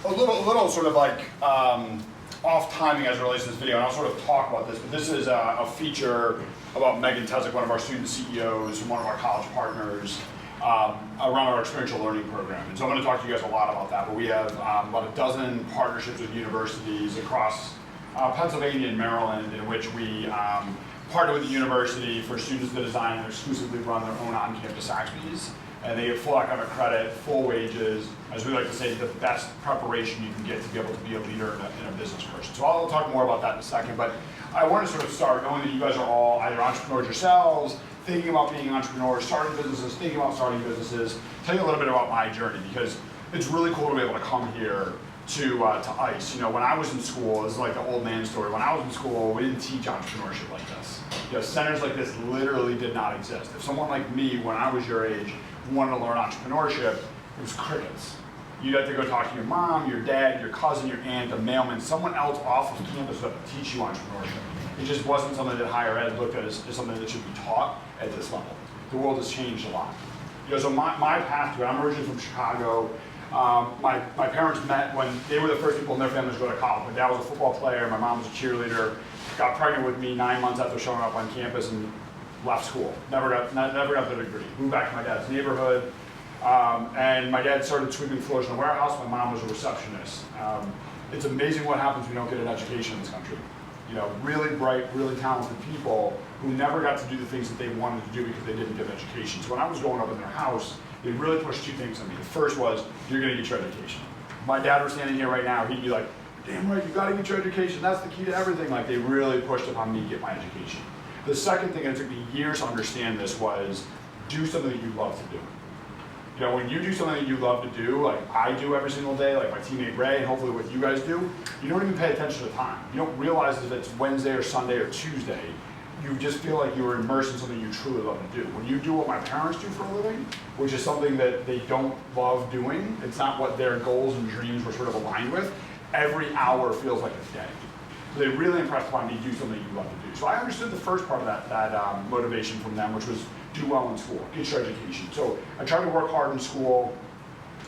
a little sort of like off timing as it relates to this video, and I'll sort of talk about this, but this is a feature about Megan Tezik, one of our student CEOs, and one of our college partners, around our experiential learning program. And so I'm going to talk to you guys a lot about that, but we have about a dozen partnerships with universities across Pennsylvania and Maryland, in which we partner with the university for students to design and exclusively run their own on-campus Saxbys. And they get full academic credit, full wages, as we like to say, the best preparation you can get to be able to be a leader in a business person. So I'll talk more about that in a second, but I want to sort of start knowing that you guys are all either entrepreneurs yourselves, thinking about being entrepreneurs, starting businesses, thinking about starting businesses, tell you a little bit about my journey, because it's really cool to be able to come here to ICE. You know, when I was in school, this is like the old man story, when I was in school, we didn't teach entrepreneurship like this. You know, centers like this literally did not exist. If someone like me, when I was your age, wanted to learn entrepreneurship, it was crickets. You'd have to go talk to your mom, your dad, your cousin, your aunt, the mailman, someone else off of campus would have to teach you entrepreneurship. It just wasn't something that higher ed looked at as something that should be taught at this level. The world has changed a lot. You know, so my path to it, I'm originally from Chicago. My parents met when they were the first people in their families to go to college. My dad was a football player, my mom was a cheerleader, got pregnant with me 9 months after showing up on campus and left school. Never got the degree. Moved back to my dad's neighborhood. And my dad started sweeping floors in a warehouse. My mom was a receptionist. It's amazing what happens when you don't get an education in this country. You know, really bright, really talented people who never got to do the things that they wanted to do because they didn't get an education. So when I was growing up in their house, they really pushed two things on me. The first was, you're gonna get your education. If my dad was standing here right now, he'd be like, damn right, you gotta get your education. That's the key to everything. Like, they really pushed upon me to get my education. The second thing, and it took me years to understand this, was do something that you love to do. You know, when you do something that you love to do, like I do every single day, like my teammate Ray, and hopefully what you guys do, you don't even pay attention to the time. You don't realize if it's Wednesday or Sunday or Tuesday. You just feel like you were immersed in something you truly love to do. When you do what my parents do for a living, which is something that they don't love doing, it's not what their goals and dreams were sort of aligned with, every hour feels like a day. So they really impressed upon me to do something you love to do. So I understood the first part of that motivation from them, which was do well in school, get your education. So I tried to work hard in school.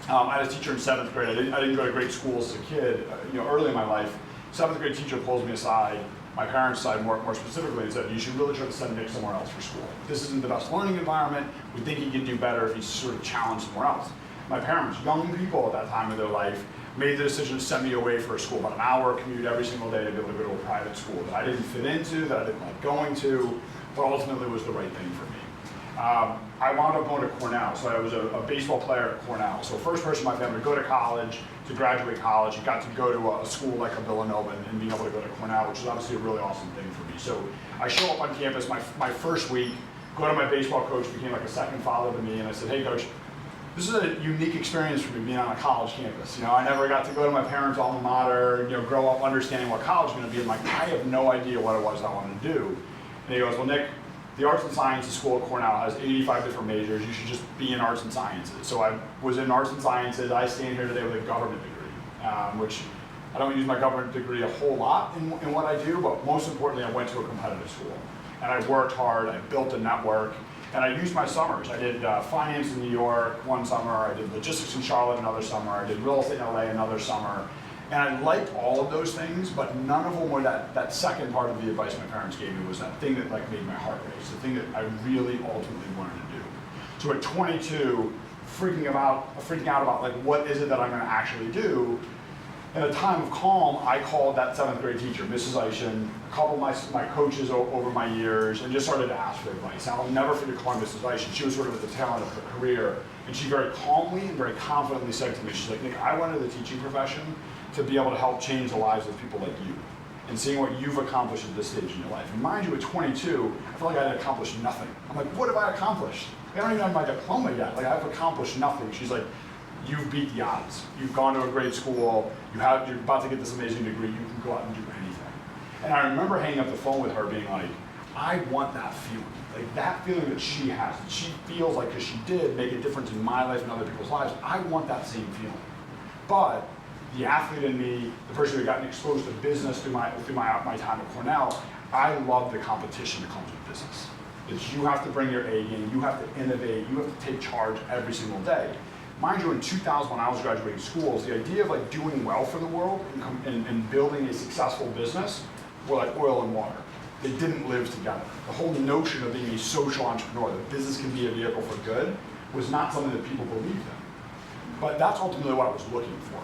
I had a teacher in 7th grade. I didn't go to great schools as a kid. You know, early in my life, 7th grade teacher pulls me aside, my parents' side more specifically, and said, you should really try to send Nick somewhere else for school. This isn't the best learning environment. We think he can do better if he's sort of challenged somewhere else. My parents, young people at that time of their life, made the decision to send me away for a school, about an hour commute every single day to be able to go to a private school that I didn't fit into, that I didn't like going to, but ultimately was the right thing for me. I wound up going to Cornell, so I was a baseball player at Cornell. So first person in my family to go to college, to graduate college, and got to go to a school like a Villanova and being able to go to Cornell, which is obviously a really awesome thing for me. So I show up on campus my first week, go to my baseball coach, became like a second father to me, and I said, hey coach, this is a unique experience for me being on a college campus. You know, I never got to go to my parents' alma mater, you know, grow up understanding what college is going to be. I'm like, I have no idea what it was I wanted to do. And he goes, well, Nick, the Arts and Sciences School at Cornell has 85 different majors. You should just be in Arts and Sciences. So I was in Arts and Sciences. I stand here today with a government degree, which I don't use my government degree a whole lot in what I do, but most importantly, I went to a competitive school. And I worked hard, I built a network, and I used my summers. I did finance in New York one summer, I did logistics in Charlotte another summer, I did real estate in LA another summer. And I liked all of those things, but none of them were that second part of the advice my parents gave me was that thing that like made my heart race, the thing that I really ultimately wanted to do. So at 22, freaking out about like what is it that I'm going to actually do. In a time of calm, I called that 7th grade teacher, Mrs. Eishen, a couple of my coaches over my years, and just started to ask for advice. And I'll never forget calling Mrs. Eishen. She was sort of at the tail end of her career, and she very calmly and very confidently said to me, she's like, Nick, I went into the teaching profession to be able to help change the lives of people like you, and seeing what you've accomplished at this stage in your life. And mind you, at 22, I felt like I had accomplished nothing. I'm like, what have I accomplished? I don't even have my diploma yet. Like, I've accomplished nothing. She's like, you've beat the odds. You've gone to a great school. You're about to get this amazing degree. You can go out and do anything. And I remember hanging up the phone with her being like, I want that feeling. Like that feeling that she has, that she feels like, because she did make a difference in my life and other people's lives, I want that same feeling. But the athlete in me, the person who had gotten exposed to business through my time at Cornell, I love the competition that comes with business. That you have to bring your A game, you have to innovate, you have to take charge every single day. mind you, in 2000 when I was graduating schools, the idea of like doing well for the world and building a successful business were like oil and water. They didn't live together. The whole notion of being a social entrepreneur, that business can be a vehicle for good, was not something that people believed in. But that's ultimately what I was looking for.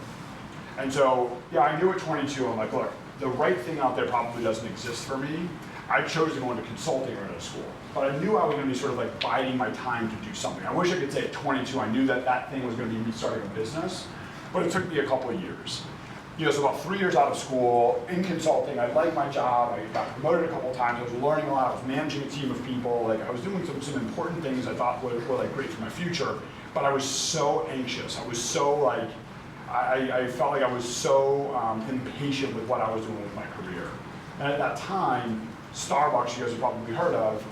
And so, yeah, I knew at 22, I'm like, look, the right thing out there probably doesn't exist for me. I chose to go into consulting right out of school. But I knew I was going to be sort of like biding my time to do something. I wish I could say at 22, I knew that that thing was going to be me starting a business, but it took me a couple of years. You know, so about 3 years out of school, in consulting, I liked my job, I got promoted a couple of times, I was learning a lot, I was managing a team of people, like I was doing some important things I thought were like great for my future, but I was so anxious, I was so like, I felt like I was so impatient with what I was doing with my career. And at that time, Starbucks, you guys have probably heard of,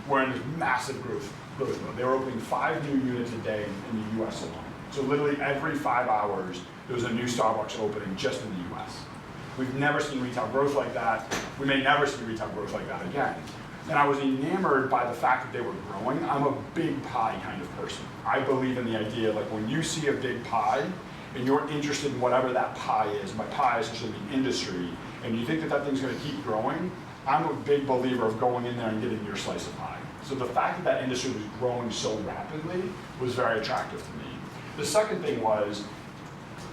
were in this massive growth mode. They were opening 5 new units a day in the US alone. So literally every 5 hours, there was a new Starbucks opening just in the US. We've never seen retail growth like that. We may never see retail growth like that again. And I was enamored by the fact that they were growing. I'm a big pie kind of person. I believe in the idea, like when you see a big pie, and you're interested in whatever that pie is, my pie is essentially the industry, and you think that that thing's gonna keep growing, I'm a big believer of going in there and getting your slice of pie. So the fact that that industry was growing so rapidly was very attractive to me. The second thing was,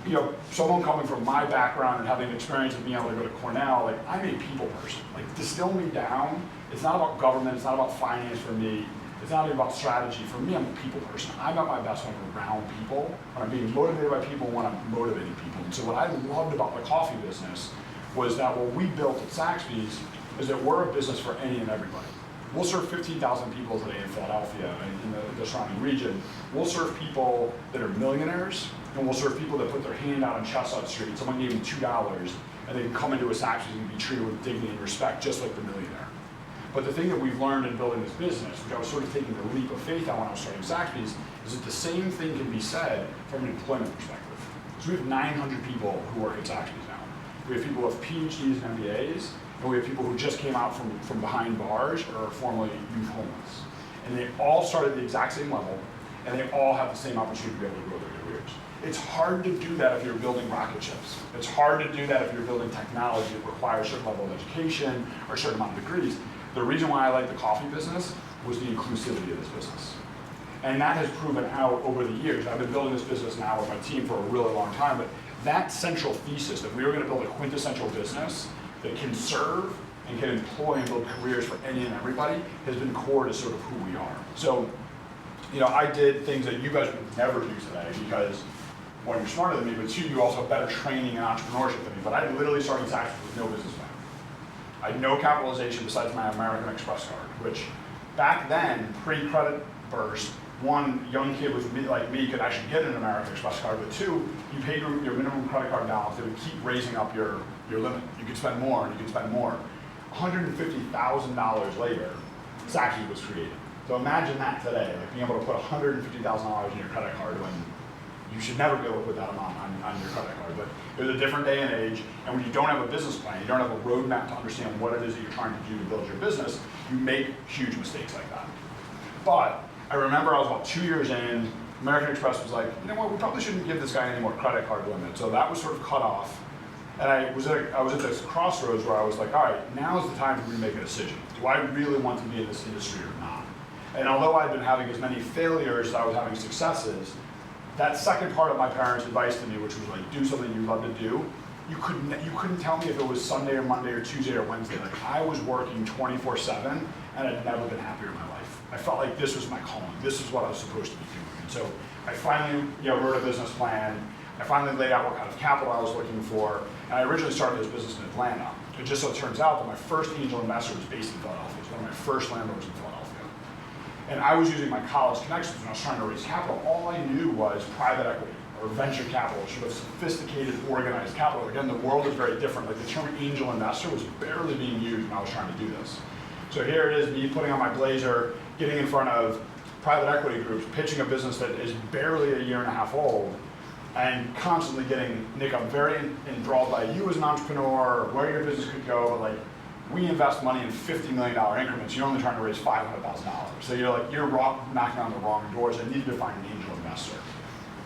you know, someone coming from my background and having experience of being able to go to Cornell, like I'm a people person. Like distill me down, it's not about government, it's not about finance for me, it's not even about strategy. For me, I'm a people person. I'm at my best when I'm around people, when I'm being motivated by people, when I'm motivating people. And so what I loved about the coffee business was that what we built at Saxbys is that we're a business for any and everybody. We'll serve 15,000 people today in Philadelphia and in the surrounding region. We'll serve people that are millionaires, and we'll serve people that put their hand out on Chestnut Street. Someone gave them $2, and they can come into a Saxbys and be treated with dignity and respect, just like the millionaire. But the thing that we've learned in building this business, which I was sort of taking the leap of faith on when I was starting Saxbys, is that the same thing can be said from an employment perspective. So we have 900 people who work at Saxbys now. We have people with PhDs and MBAs, and we have people who just came out from behind bars or are formerly youth homeless. And they all start at the exact same level, and they all have the same opportunity to be able to grow their careers. It's hard to do that if you're building rocket ships. It's hard to do that if you're building technology that requires a certain level of education or a certain amount of degrees. The reason why I like the coffee business was the inclusivity of this business. And that has proven out over the years. I've been building this business now with my team for a really long time, but that central thesis that we were going to build a quintessential business that can serve and can employ and build careers for any and everybody has been core to sort of who we are. So, you know, I did things that you guys would never do today because, one, you're smarter than me, but two, you also have better training and entrepreneurship than me. But I literally started Saxbys with no business plan. I had no capitalization besides my American Express card, which back then, pre-credit burst, one, young kid with me, like me could actually get an American Express card, but two, you paid your minimum credit card balance, they would keep raising up your limit. You could spend more and you could spend more. $150,000 later, Saxbys was created. So imagine that today, like being able to put $150,000 in your credit card when you should never be able to put that amount on your credit card. But it was a different day and age, and when you don't have a business plan, you don't have a roadmap to understand what it is that you're trying to do to build your business, you make huge mistakes like that. But I remember I was about 2 years in, American Express was like, you know what, we probably shouldn't give this guy any more credit card limit. So that was sort of cut off. And I was at this crossroads where I was like, all right, now's the time for me to make a decision. Do I really want to be in this industry or not? And although I'd been having as many failures as I was having successes, that second part of my parents' advice to me, which was like, do something you love to do, you couldn't tell me if it was Sunday or Monday or Tuesday or Wednesday. Like I was working 24/7 and I'd never been happier in my life. I felt like this was my calling. This is what I was supposed to be doing. And so I finally wrote a business plan. I finally laid out what kind of capital I was looking for. And I originally started this business in Atlanta. It just so turns out that my first angel investor was based in Philadelphia. It was one of my first landlords in Philadelphia. And I was using my college connections when I was trying to raise capital. All I knew was private equity or venture capital, sort of sophisticated, organized capital. Again, the world is very different. Like the term angel investor was barely being used when I was trying to do this. So here it is, me putting on my blazer, getting in front of private equity groups, pitching a business that is barely a year and a half old, and constantly getting, Nick, I'm very enthralled by you as an entrepreneur, where your business could go, but like, we invest money in $50 million increments. You're only trying to raise $500,000. So you're knocking on the wrong doors. I needed to find an angel investor.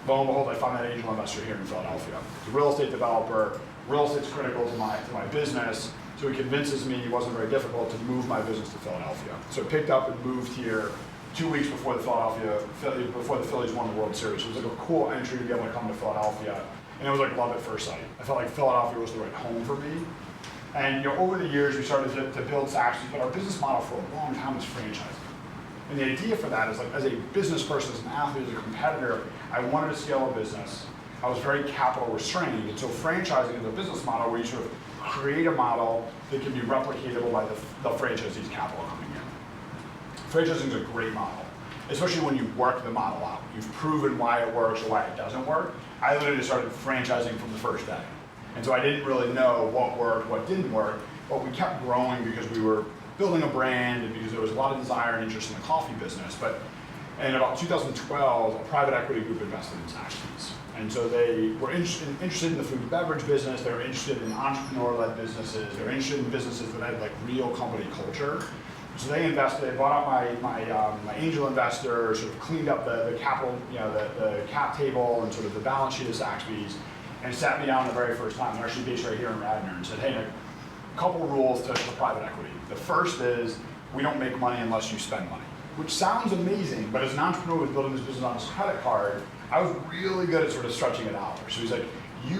Lo and behold, I found that angel investor here in Philadelphia. He's a real estate developer. Real estate's critical to my business, so he convinces me it wasn't very difficult to move my business to Philadelphia. So I picked up and moved here 2 weeks before the Phillies won the World Series. So it was like a cool entry to be able to come to Philadelphia, and it was like love at first sight. I felt like Philadelphia was the right home for me. And over the years, we started to build Saxbys, but our business model for a long time was franchising. And the idea for that is, like, as a business person, as an athlete, as a competitor, I wanted to scale a business. I was very capital restrained, and so franchising is a business model where you sort of create a model that can be replicatable by the franchisee's capital coming in. Franchising is a great model, especially when you work the model out. You've proven why it works or why it doesn't work. I literally started franchising from the first day. And so I didn't really know what worked, what didn't work, but we kept growing because we were building a brand and because there was a lot of desire and interest in the coffee business. But in about 2012, a private equity group invested in Saxbys. And so they were interested in the food and beverage business, they were interested in entrepreneur-led businesses, they were interested in businesses that had like real company culture. So they invested, they bought out my angel investor, sort of cleaned up the capital, the cap table and sort of the balance sheet of Saxbys, and sat me down the very first time. They're actually based right here in Radnor, and said, hey, Nick, a couple rules to private equity. The first is, we don't make money unless you spend money, which sounds amazing, but as an entrepreneur who was building this business on his credit card, I was really good at sort of stretching it out. So he's like, you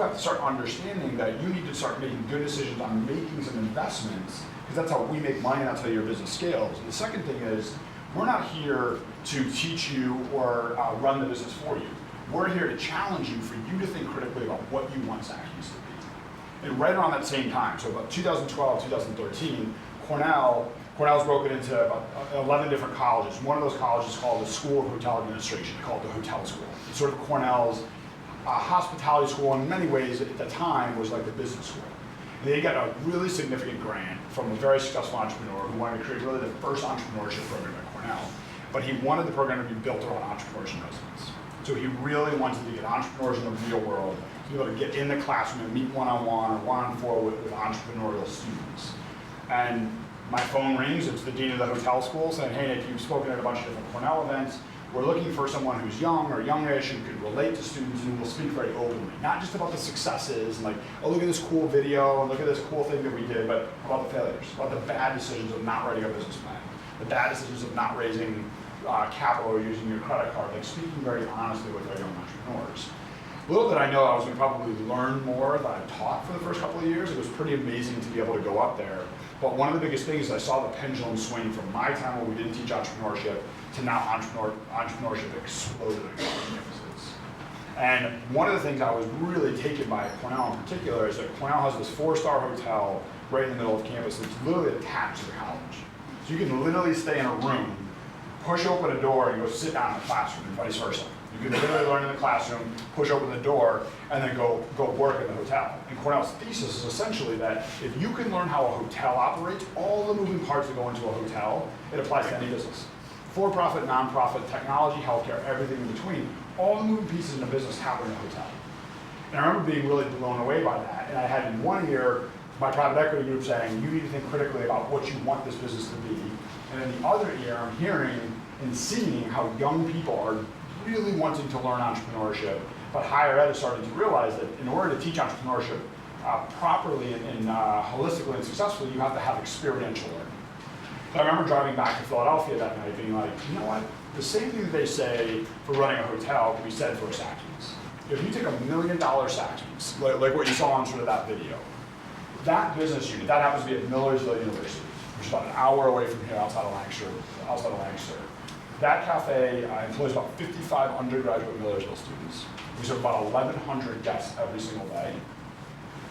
have to start understanding that you need to start making good decisions on making some investments, because that's how we make money and that's how your business scales. And the second thing is, we're not here to teach you or run the business for you. We're here to challenge you for you to think critically about what you want Saxbys to be. And right around that same time, so about 2012, 2013, Cornell's broken into about 11 different colleges. One of those colleges is called the School of Hotel Administration, called the Hotel School. It's sort of Cornell's hospitality school, in many ways at the time was like the business school. And they got a really significant grant from a very successful entrepreneur who wanted to create really the first entrepreneurship program at Cornell. But he wanted the program to be built around entrepreneurs and residents. So he really wanted to get entrepreneurs in the real world to be able to get in the classroom and meet one-on-one or one-on-four with entrepreneurial students. And my phone rings, it's the dean of the hotel school saying, hey, Nick, you've spoken at a bunch of different Cornell events. We're looking for someone who's young or youngish who could relate to students and who will speak very openly. Not just about the successes and like, oh, look at this cool video and look at this cool thing that we did, but about the failures, about the bad decisions of not writing a business plan, the bad decisions of not raising capital or using your credit card, like speaking very honestly with our young entrepreneurs. Little did I know I was going to probably learn more than I taught for the first couple of years. It was pretty amazing to be able to go up there. But one of the biggest things is I saw the pendulum swing from my time where we didn't teach entrepreneurship to now entrepreneurship exploded across campuses. And one of the things I was really taken by at Cornell in particular is that Cornell has this 4-star hotel right in the middle of campus that's literally attached to the college. So you can literally stay in a room, push open a door, and go sit down in the classroom, and vice versa. You can literally learn in the classroom, push open the door, and then go work in the hotel. And Cornell's thesis is essentially that if you can learn how a hotel operates, all the moving parts that go into a hotel, it applies to any business. For-profit, non-profit, technology, healthcare, everything in between. All the moving pieces in a business happen in a hotel. And I remember being really blown away by that. And I had in one ear my private equity group saying, you need to think critically about what you want this business to be. And in the other ear, I'm hearing and seeing how young people are really wanting to learn entrepreneurship, but higher ed is starting to realize that in order to teach entrepreneurship properly and holistically and successfully, you have to have experiential learning. So I remember driving back to Philadelphia that night being like, you know what, the same thing that they say for running a hotel can be said for a Saxbys. If you take $1 million Saxbys, like what you saw on sort of that video, that business unit, that happens to be at Millersville University, which is about an hour away from here outside of Lancaster. That cafe employs about 55 undergraduate Millersville students. We serve about 1,100 guests every single day.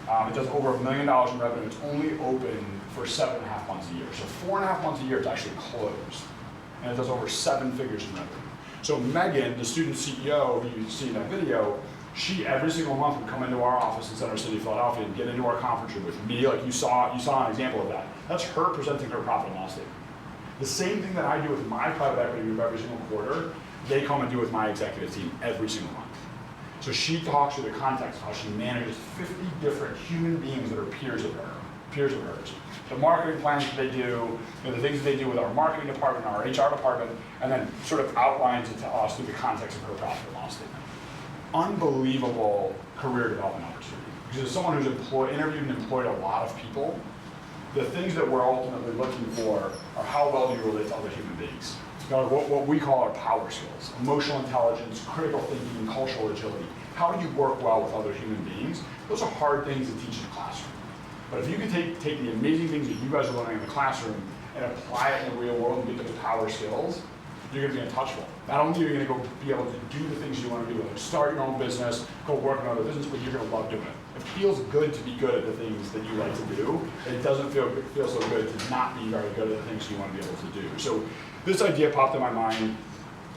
It does over $1 million in revenue. It's only open for 7.5 months a year. So 4.5 months a year, it's actually closed. And it does over 7 figures in revenue. So Megan, the student CEO who you see in that video, she every single month would come into our office in Center City, Philadelphia, and get into our conference room with me. Like you saw an example of that. That's her presenting her profit and loss statement. The same thing that I do with my private equity group every single quarter, they come and do with my executive team every single month. So she talks through the context of how she manages 50 different human beings that are peers of her peers of hers. The marketing plans that they do, the things that they do with our marketing department, our HR department, and then sort of outlines it to us through the context of her profit and loss statement. Unbelievable career development opportunity. Because as someone who's interviewed and employed a lot of people, the things that we're ultimately looking for are how well do you relate to other human beings. What we call our power skills: emotional intelligence, critical thinking, cultural agility. How do you work well with other human beings? Those are hard things to teach in the classroom. But if you can take the amazing things that you guys are learning in the classroom and apply it in the real world and get those power skills, you're going to be untouchable. Not only are you going to go be able to do the things you want to do, like start your own business, go work in another business, but you're going to love doing it. It feels good to be good at the things that you like to do. It doesn't feel so good to not be very good at the things you want to be able to do. So this idea popped in my mind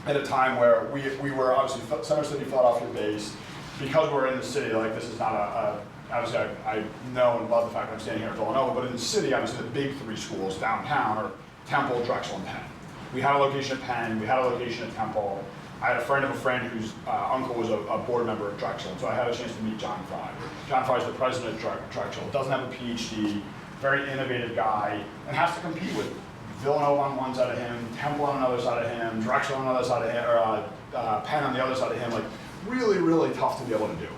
at a time where we were obviously Center City, Philadelphia based. Because we're in the city, like this is not obviously I know and love the fact that I'm standing here at Villanova, but in the city, obviously the big three schools downtown are Temple, Drexel, and Penn. We had a location at Penn, we had a location at Temple. I had a friend of a friend whose uncle was a board member at Drexel, so I had a chance to meet John Fry. John Fry is the president of Drexel, doesn't have a PhD, very innovative guy, and has to compete with Villanova on one side of him, Temple on another side of him, Drexel on another side of him, or Penn on the other side of him, like really, really tough to be able to do.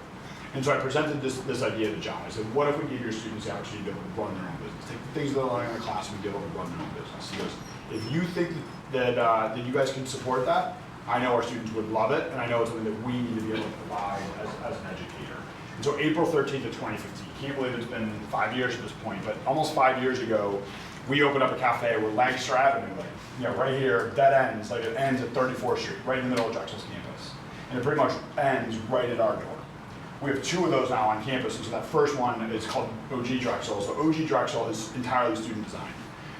And so I presented this idea to John. I said, what if we gave your students the opportunity to be able to run their own business? Take the things that they're learning in the class and be able to run their own business. He goes, if you think that you guys can support that, I know our students would love it, and I know it's something that we need to be able to provide as an educator. And so April 13th of 2015, can't believe it's been 5 years at this point, but almost 5 years ago, we opened up a cafe where Lancaster Avenue, right here, dead ends, like it ends at 34th Street, right in the middle of Drexel's campus. And it pretty much ends right at our door. We have 2 of those now on campus, and so that first one is called OG Drexel. So OG Drexel is entirely student design.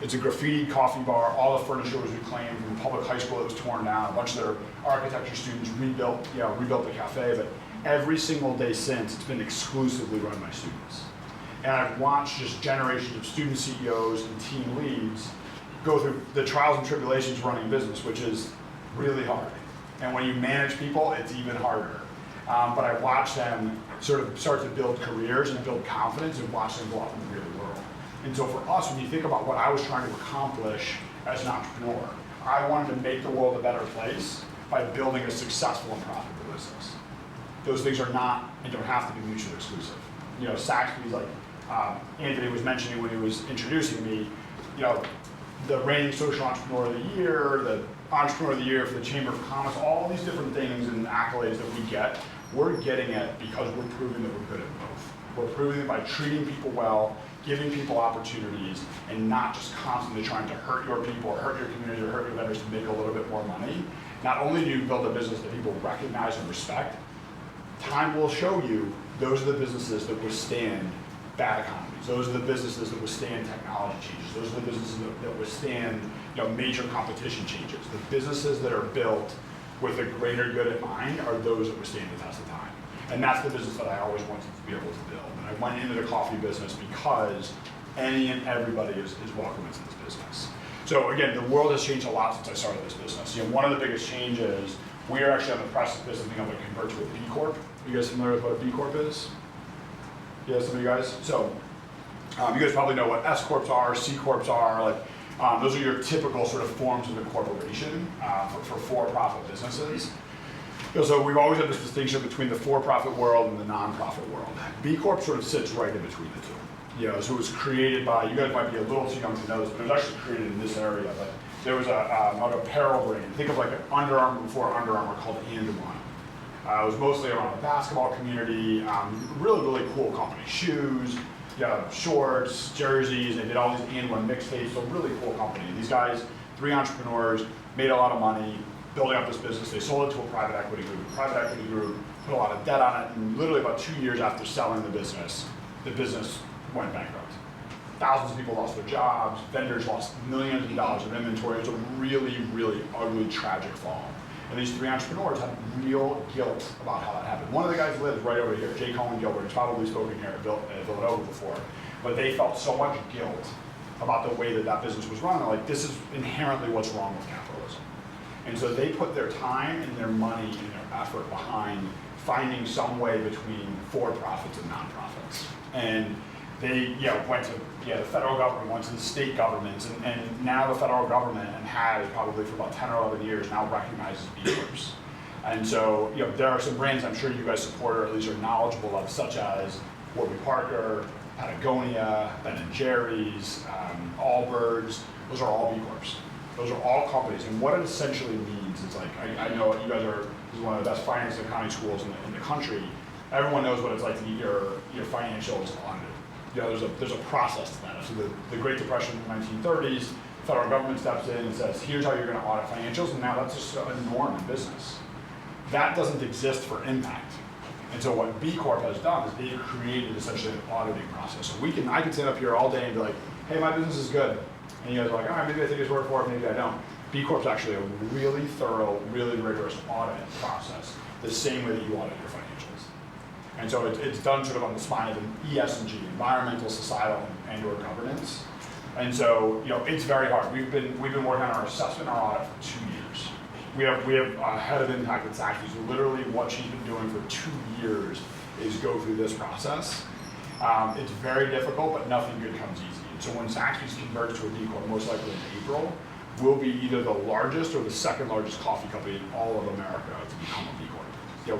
It's a graffiti coffee bar. All the furniture was reclaimed from the public high school that was torn down. A bunch of their architecture students rebuilt the cafe, but every single day since, it's been exclusively run by students. And I've watched just generations of student CEOs and team leads go through the trials and tribulations of running a business, which is really hard. And when you manage people, it's even harder. But I watch them sort of start to build careers and build confidence and watch them go out in the real world. And so for us, when you think about what I was trying to accomplish as an entrepreneur, I wanted to make the world a better place by building a successful and profitable business. Those things are not and don't have to be mutually exclusive. Saxbys, like Anthony was mentioning when he was introducing me, the reigning social entrepreneur of the year, the entrepreneur of the year for the Chamber of Commerce, all these different things and accolades that we get, we're getting it because we're proving that we're good at both. We're proving it by treating people well, giving people opportunities, and not just constantly trying to hurt your people or hurt your community or hurt your vendors to make a little bit more money. Not only do you build a business that people recognize and respect, time will show you those are the businesses that withstand bad economies. Those are the businesses that withstand technology changes. Those are the businesses that withstand major competition changes. The businesses that are built with the greater good in mind are those that withstand the test of time. And that's the business that I always wanted to be able to build. And I went into the coffee business because any and everybody is welcome into this business. So again, the world has changed a lot since I started this business. One of the biggest changes, we are actually on the precipice of being able to convert to a B Corp. You guys familiar with what a B Corp is? Yeah, some of you guys? So you guys probably know what S Corps are, C Corps are. Those are your typical sort of forms of incorporation for for-profit businesses. So we've always had this distinction between the for-profit world and the non-profit world. B Corp sort of sits right in between the two. So it was created by, you guys might be a little too young to know this, but it was actually created in this area. But there was an apparel brand. Think of like an Under Armour before Under Armour called And One. It was mostly around the basketball community. Really, really cool company. Shoes, shorts, jerseys. They did all these And One mixtapes. So really cool company. These guys, 3 entrepreneurs, made a lot of money building up this business. They sold it to a private equity group. The private equity group put a lot of debt on it, and literally about 2 years after selling the business went bankrupt. Thousands of people lost their jobs. Vendors lost millions of dollars of inventory. It was a really, really ugly, tragic fall. And these 3 entrepreneurs had real guilt about how that happened. One of the guys lives right over here, J. Cohen Gilbert. He's probably spoken here at Villanova before. But they felt so much guilt about the way that business was run. They're like, this is inherently what's wrong with capitalism. And so they put their time and their money and their effort behind finding some way between for-profits and non-profits. And They went to the federal government, went to the state governments, and now the federal government, and has probably for about 10 or 11 years, now recognizes B Corps. And so there are some brands I'm sure you guys support or at least are knowledgeable of, such as Warby Parker, Patagonia, Ben & Jerry's, Allbirds. Those are all B Corps. Those are all companies. And what it essentially means is like, I know you guys are, this is one of the best finance and accounting schools in the country. Everyone knows what it's like to get your financials audited. There's a process to that. So the Great Depression in the 1930s, the federal government steps in and says, here's how you're going to audit financials, and now that's just a norm in business. That doesn't exist for impact. And so what B Corp has done is they've created essentially an auditing process. So I can stand up here all day and be like, hey, my business is good. And you guys are like, all right, maybe I think it's worth for it, maybe I don't. B Corp's actually a really thorough, really rigorous audit process, the same way that you audit your financials. And so it's done sort of on the spine of an ESG, environmental, societal, and/or governance. And so it's very hard. We've been working on our assessment, our audit for 2 years. We have a head of impact at Saxbys who literally what she's been doing for 2 years is go through this process. It's very difficult, but nothing good comes easy. And so when Saxbys converts to a B Corp, most likely in April, we'll be either the largest or the second largest coffee company in all of America to become a B Corp.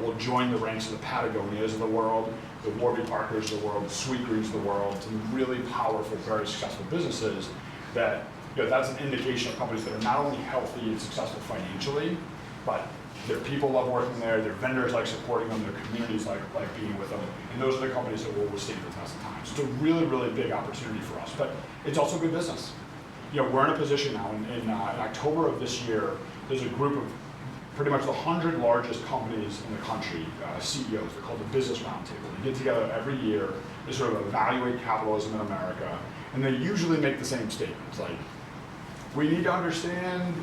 We'll join the ranks of the Patagonias of the world, the Warby Parkers of the world, the Sweetgreens of the world, some really powerful, very successful businesses that that's an indication of companies that are not only healthy and successful financially, but their people love working there, their vendors like supporting them, their communities like being with them, and those are the companies that will withstand the test of time. So it's a really, really big opportunity for us, but it's also good business. We're in a position now, in October of this year, there's a group of pretty much the 100 largest companies in the country, CEOs, they're called the Business Roundtable. They get together every year, they sort of evaluate capitalism in America, and they usually make the same statements, like, we need to understand,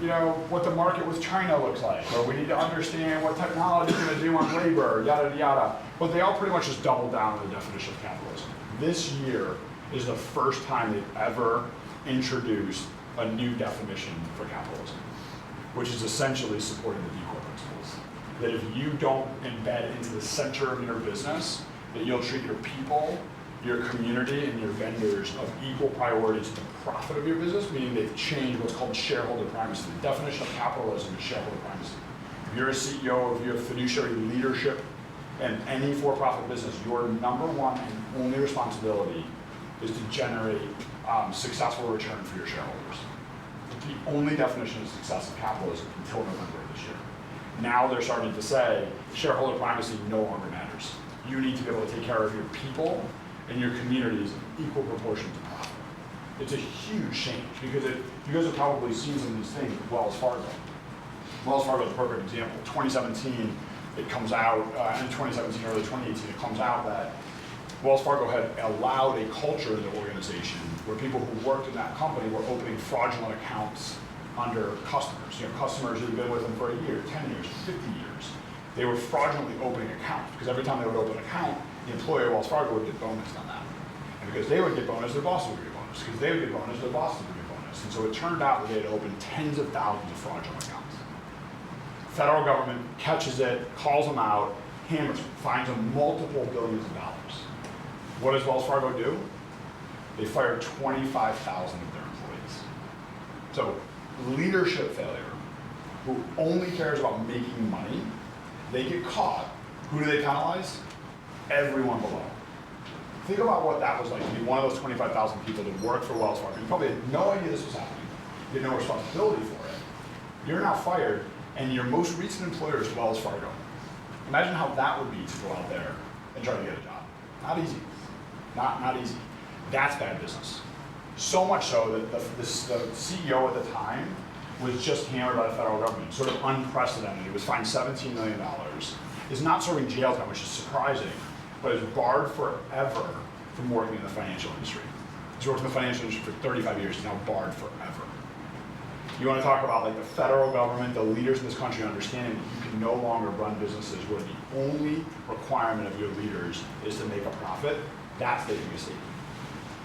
what the market with China looks like, or we need to understand what technology is going to do on labor, yada, yada. But they all pretty much just double down on the definition of capitalism. This year is the first time they've ever introduced a new definition for capitalism, which is essentially supporting the B Corp principles. That if you don't embed into the center of your business, that you'll treat your people, your community, and your vendors of equal priority to the profit of your business, meaning they've changed what's called shareholder primacy. The definition of capitalism is shareholder primacy. If you're a CEO, if you have fiduciary leadership in any for-profit business, your number one and only responsibility is to generate successful return for your shareholders. The only definition of success of capitalism until November of this year. Now they're starting to say shareholder primacy no longer matters. You need to be able to take care of your people and your communities in equal proportion to profit. It's a huge change because you guys have probably seen some of these things with Wells Fargo. Wells Fargo is a perfect example. 2017, it comes out, in 2017, early 2018, it comes out that Wells Fargo had allowed a culture in the organization where people who worked in that company were opening fraudulent accounts under customers. Customers who had been with them for a year, 10 years, 50 years. They were fraudulently opening accounts because every time they would open an account, the employer, Wells Fargo, would get bonused on that. And because they would get bonus, their boss would get bonus. Because they would get bonus, their boss would get bonus. And so it turned out that they had opened tens of thousands of fraudulent accounts. Federal government catches it, calls them out, hammers them, fines them multiple billions of dollars. What does Wells Fargo do? They fire 25,000 of their employees. So leadership failure, who only cares about making money, they get caught. Who do they penalize? Everyone below. Think about what that was like to be one of those 25,000 people that worked for Wells Fargo. You probably had no idea this was happening. You had no responsibility for it. You're now fired, and your most recent employer is Wells Fargo. Imagine how that would be to go out there and try to get a job. Not easy. Not easy. That's bad business. So much so that the CEO at the time was just hammered by the federal government, sort of unprecedented. It was fined $17 million. Is not serving jail time, which is surprising, but is barred forever from working in the financial industry. He's worked in the financial industry for 35 years, he's now barred forever. You want to talk about like the federal government, the leaders in this country understanding that you can no longer run businesses where the only requirement of your leaders is to make a profit. That's making a mistake.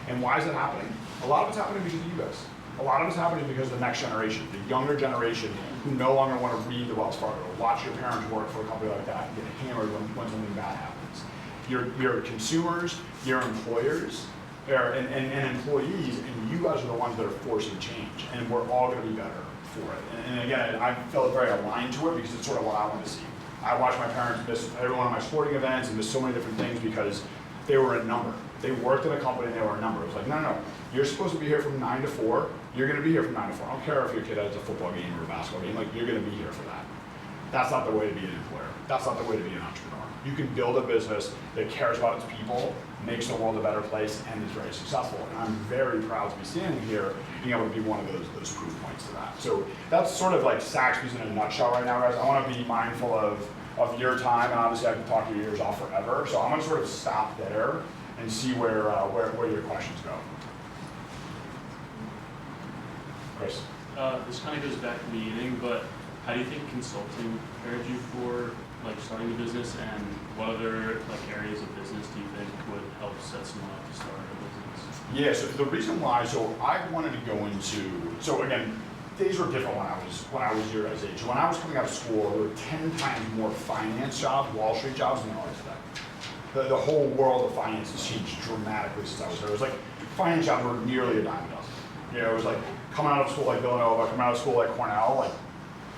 And why is it happening? A lot of it's happening because of you guys. A lot of it's happening because of the next generation, the younger generation who no longer want to read the Wells Fargo or watch your parents work for a company like that and get hammered when something bad happens. Your consumers, your employers, and employees, and you guys are the ones that are forcing change, and we're all going to be better for it. And again, I felt very aligned to it because it's sort of what I want to see. I watched my parents miss every one of my sporting events and miss so many different things because they were a number. They worked in a company and they were a number. It was like, no, you're supposed to be here from 9 to 4. You're going to be here from 9 to 4. I don't care if your kid has a football game or a basketball game. Like, you're going to be here for that. That's not the way to be an employer. That's not the way to be an entrepreneur. You can build a business that cares about its people, makes the world a better place, and is very successful. And I'm very proud to be standing here, being able to be one of those proof points to that. So that's sort of like Saxbys in a nutshell right now, guys. I want to be mindful of your time, and obviously I can talk your ears off forever. So I'm going to sort of stop there and see where your questions go. Chris. This kind of goes back to the beginning, but how do you think consulting prepared you for starting a business, and what other areas of business do you think would help set someone up to start a business? Yeah, so the reason why, so I wanted to go into, so again, days were different when I was your guys' age. When I was coming out of school, there were 10 times more finance jobs, Wall Street jobs, than there are today. The whole world of finance has changed dramatically since I was there. It was like, finance jobs were nearly a dime a dozen. You know, it was like, coming out of school like Villanova, coming out of school like Cornell,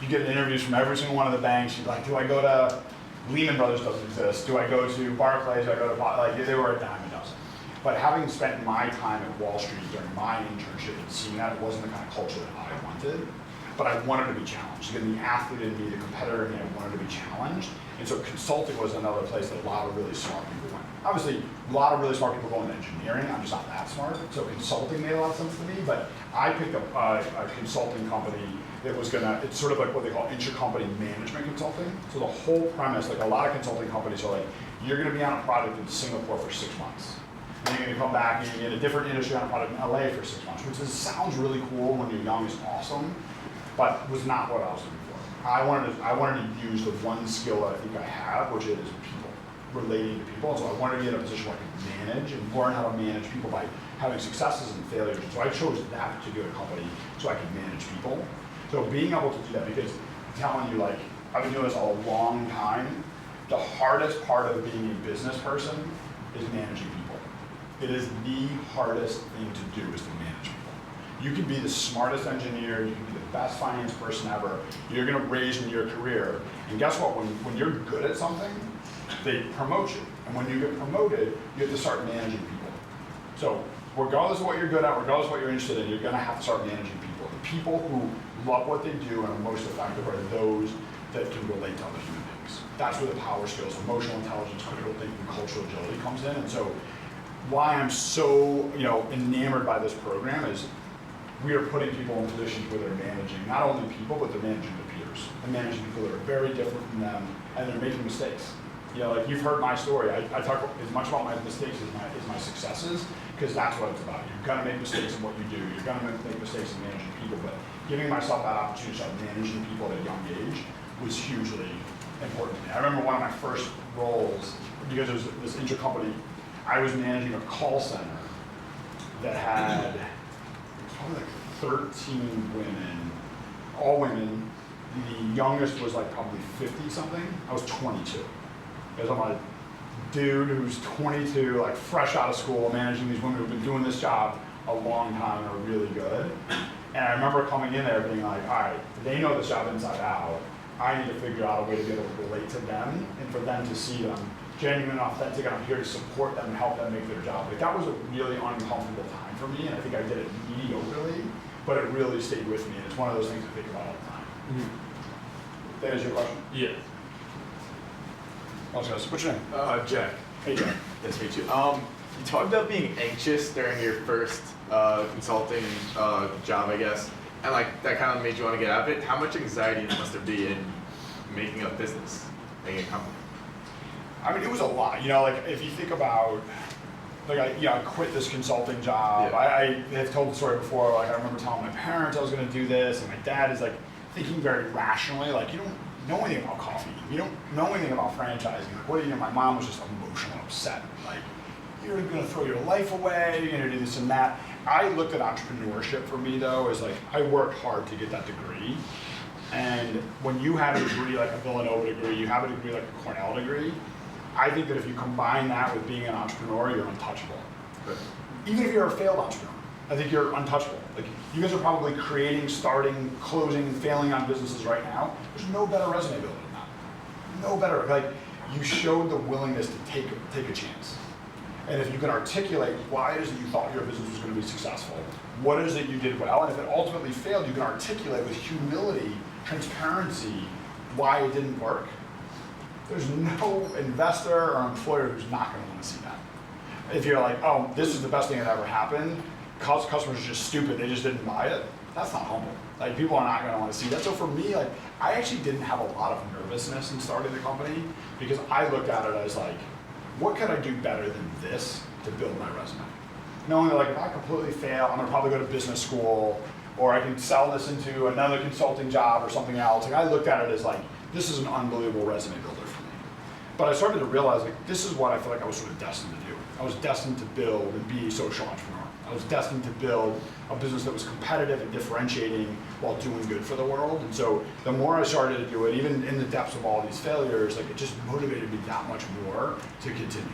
you get interviews from every single one of the banks. You're like, do I go to Lehman Brothers doesn't exist? Do I go to Barclays? Do I go to they were a dime a dozen. But having spent my time at Wall Street during my internship and seeing that, it wasn't the kind of culture that I wanted. But I wanted to be challenged. Again, the athlete in me, the competitor in me, I wanted to be challenged. And so consulting was another place that a lot of really smart people went. Obviously, a lot of really smart people go into engineering. I'm just not that smart. So consulting made a lot of sense to me. But I picked up a consulting company that was it's sort of like what they call intercompany management consulting. So the whole premise, a lot of consulting companies are you're going to be on a project in Singapore for 6 months. And you're going to come back and you're in a different industry on a project in LA for 6 months, which sounds really cool when you're young, it's awesome, but was not what I was looking for. I wanted to use the one skill that I think I have, which is people, relating to people. And so I wanted to be in a position where I could manage and learn how to manage people by having successes and failures. And so I chose that particular company so I could manage people. So being able to do that, because I'm telling you, I've been doing this a long time, the hardest part of being a business person is managing people. It is the hardest thing to do, is to manage people. You can be the smartest engineer, you can be the best finance person ever, you're gonna raise in your career, and guess what, when you're good at something, they promote you. And when you get promoted, you have to start managing people. So regardless of what you're good at, regardless of what you're interested in, you're gonna have to start managing people. The people who love what they do and are most effective are those that can relate to other human beings. That's where the power skills, emotional intelligence, critical thinking, cultural agility comes in. And so why I'm so enamored by this program is we are putting people in positions where they're managing not only people, but they're managing their peers. They're managing people that are very different from them, and they're making mistakes. You've heard my story. I talk as much about my mistakes as my successes, because that's what it's about. You're gonna make mistakes in what you do. You're gonna make mistakes in managing people, but giving myself that opportunity to start managing people at a young age was hugely important to me. I remember one of my first roles, because it was this intercompany, I was managing a call center that had probably 13 women, all women. The youngest was probably 50 something. I was 22. Because I'm a dude who's 22, fresh out of school, managing these women who've been doing this job a long time and are really good. And I remember coming in there being like, all right, they know this job inside out. I need to figure out a way to be able to relate to them and for them to see that I'm genuine and authentic, and I'm here to support them and help them make their job. That was a really uncomfortable time for me, and I think I did it mediocrely, but it really stayed with me, and it's one of those things I think about all the time. Mm-hmm. That is your question? Yeah. What's your name? Jack. Hey, Jack. Nice to meet you. You talked about being anxious during your first consulting job, I guess, and that kind of made you want to get out of it. How much anxiety must there be in making a business, making a company? I mean, it was a lot. If you think about, I quit this consulting job. Yeah. I have told the story before. I remember telling my parents I was going to do this, and my dad is thinking very rationally. You don't know anything about coffee. You don't know anything about franchising. What do you know? My mom was just emotional, upset. You're going to throw your life away. You're going to do this and that. I looked at entrepreneurship for me though as I worked hard to get that degree. And when you have a degree like a Villanova degree, you have a degree like a Cornell degree, I think that if you combine that with being an entrepreneur, you're untouchable. even if you're a failed entrepreneur, I think you're untouchable. Like, you guys are probably creating, starting, closing, failing on businesses right now. There's no better resume builder than that. No better. Like, you showed the willingness to take a chance. And if you can articulate why it is that you thought your business was going to be successful, what is it you did well, and if it ultimately failed, you can articulate with humility, transparency, why it didn't work. There's no investor or employer who's not going to want to see that. If you're like, oh, this is the best thing that ever happened, customers are just stupid, they just didn't buy it, that's not humble. Like, people are not going to want to see that. So for me, like, I actually didn't have a lot of nervousness in starting the company because I looked at it as like, what can I do better than this to build my resume? Knowing that, like, if I completely fail, I'm gonna probably go to business school, or I can sell this into another consulting job or something else. Like, I looked at it as like, this is an unbelievable resume builder for me. But I started to realize, like, this is what I feel like I was sort of destined to do. I was destined to build and be a social entrepreneur. I was destined to build a business that was competitive and differentiating while doing good for the world. And so the more I started to do it, even in the depths of all these failures, like, it just motivated me that much more to continue.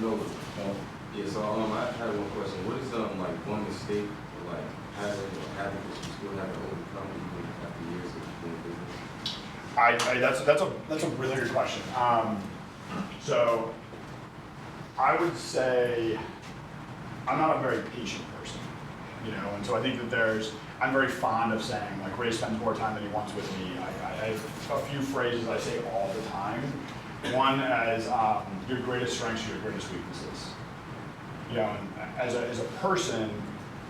No, yeah, so I had one question. What is like one mistake or like having that you still haven't overcome even after years of doing business? That's a really good question. So I would say I'm not a very patient person, you know, and so I think that I'm very fond of saying, like, Ray spends more time than he wants with me. I have a few phrases I say all the time. One as your greatest strengths are your greatest weaknesses. You know, and as a person,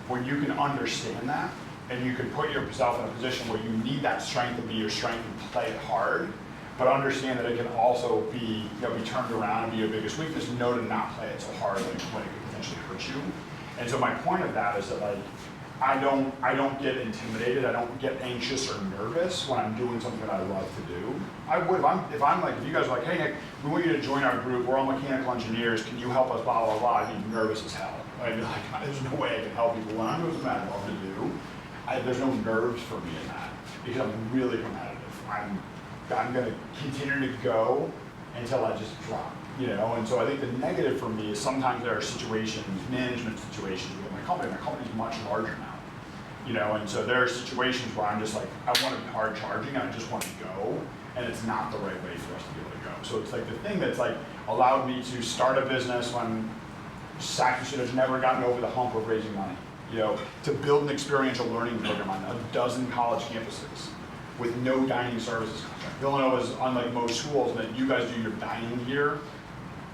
when you can understand that, and you can put yourself in a position where you need that strength to be your strength and play it hard, but understand that it can also be, you know, be turned around and be your biggest weakness, know to not play it so hard when it could potentially hurt you. And so my point of that is that, like, I don't get intimidated, I don't get anxious or nervous when I'm doing something that I love to do. I would, if you guys are like, hey Nick, we want you to join our group, we're all mechanical engineers, can you help us, blah, blah, blah, I'd be nervous as hell. I'd be like, there's no way I can help people. When I'm doing something I love to do, there's no nerves for me in that, because I'm really competitive. I'm going to continue to go until I just drop, you know? And so I think the negative for me is sometimes there are situations, management situations with my company. My company's much larger now, you know? And so there are situations where I'm just like, I want to be hard charging and I just want to go, and it's not the right way for us to be able to go. So it's like the thing that's like allowed me to start a business when Saxbys should have never gotten over the hump of raising money, you know, to build an experiential learning program on a dozen college campuses with no dining services contract. Villanova is unlike most schools in that you guys do your dining here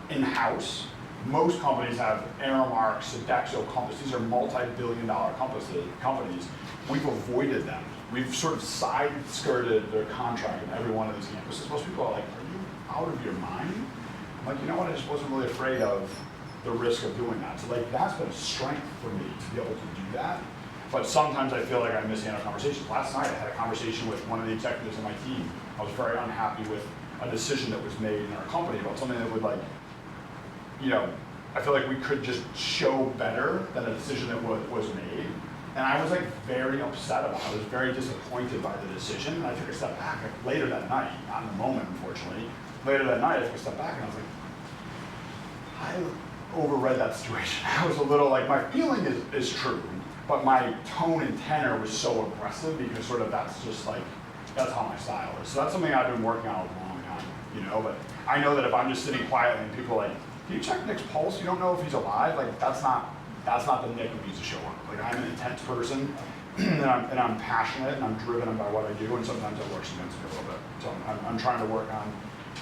in-house. Most companies have Aramark, Drexel, Compass. These are multi-billion-dollar companies. We've avoided them. We've sort of side-skirted their contract in every one of these campuses. Most people are like, are you out of your mind? I'm like, you know what, I just wasn't really afraid of the risk of doing that. So, like, that's been a strength for me to be able to do that. But sometimes I feel like I mishandle conversations. Last night I had a conversation with one of the executives on my team. I was very unhappy with a decision that was made in our company about something that would, like, you know, I feel like we could just show better than a decision that was made. And I was, like, very upset about it. I was very disappointed by the decision. And I took a step back later that night, not in the moment, unfortunately. Later that night I took a step back and I was like, I overread that situation. I was a little like, my feeling is true, but my tone and tenor was so aggressive because sort of that's just like, that's how my style is. So that's something I've been working on a long time, you know, but I know that if I'm just sitting quietly and people are like, can you check Nick's pulse? You don't know if he's alive? Like, that's not the Nick who needs to show up. Like, I'm an intense person and I'm passionate and I'm driven by what I do, and sometimes that works against me a little bit. So I'm trying to work on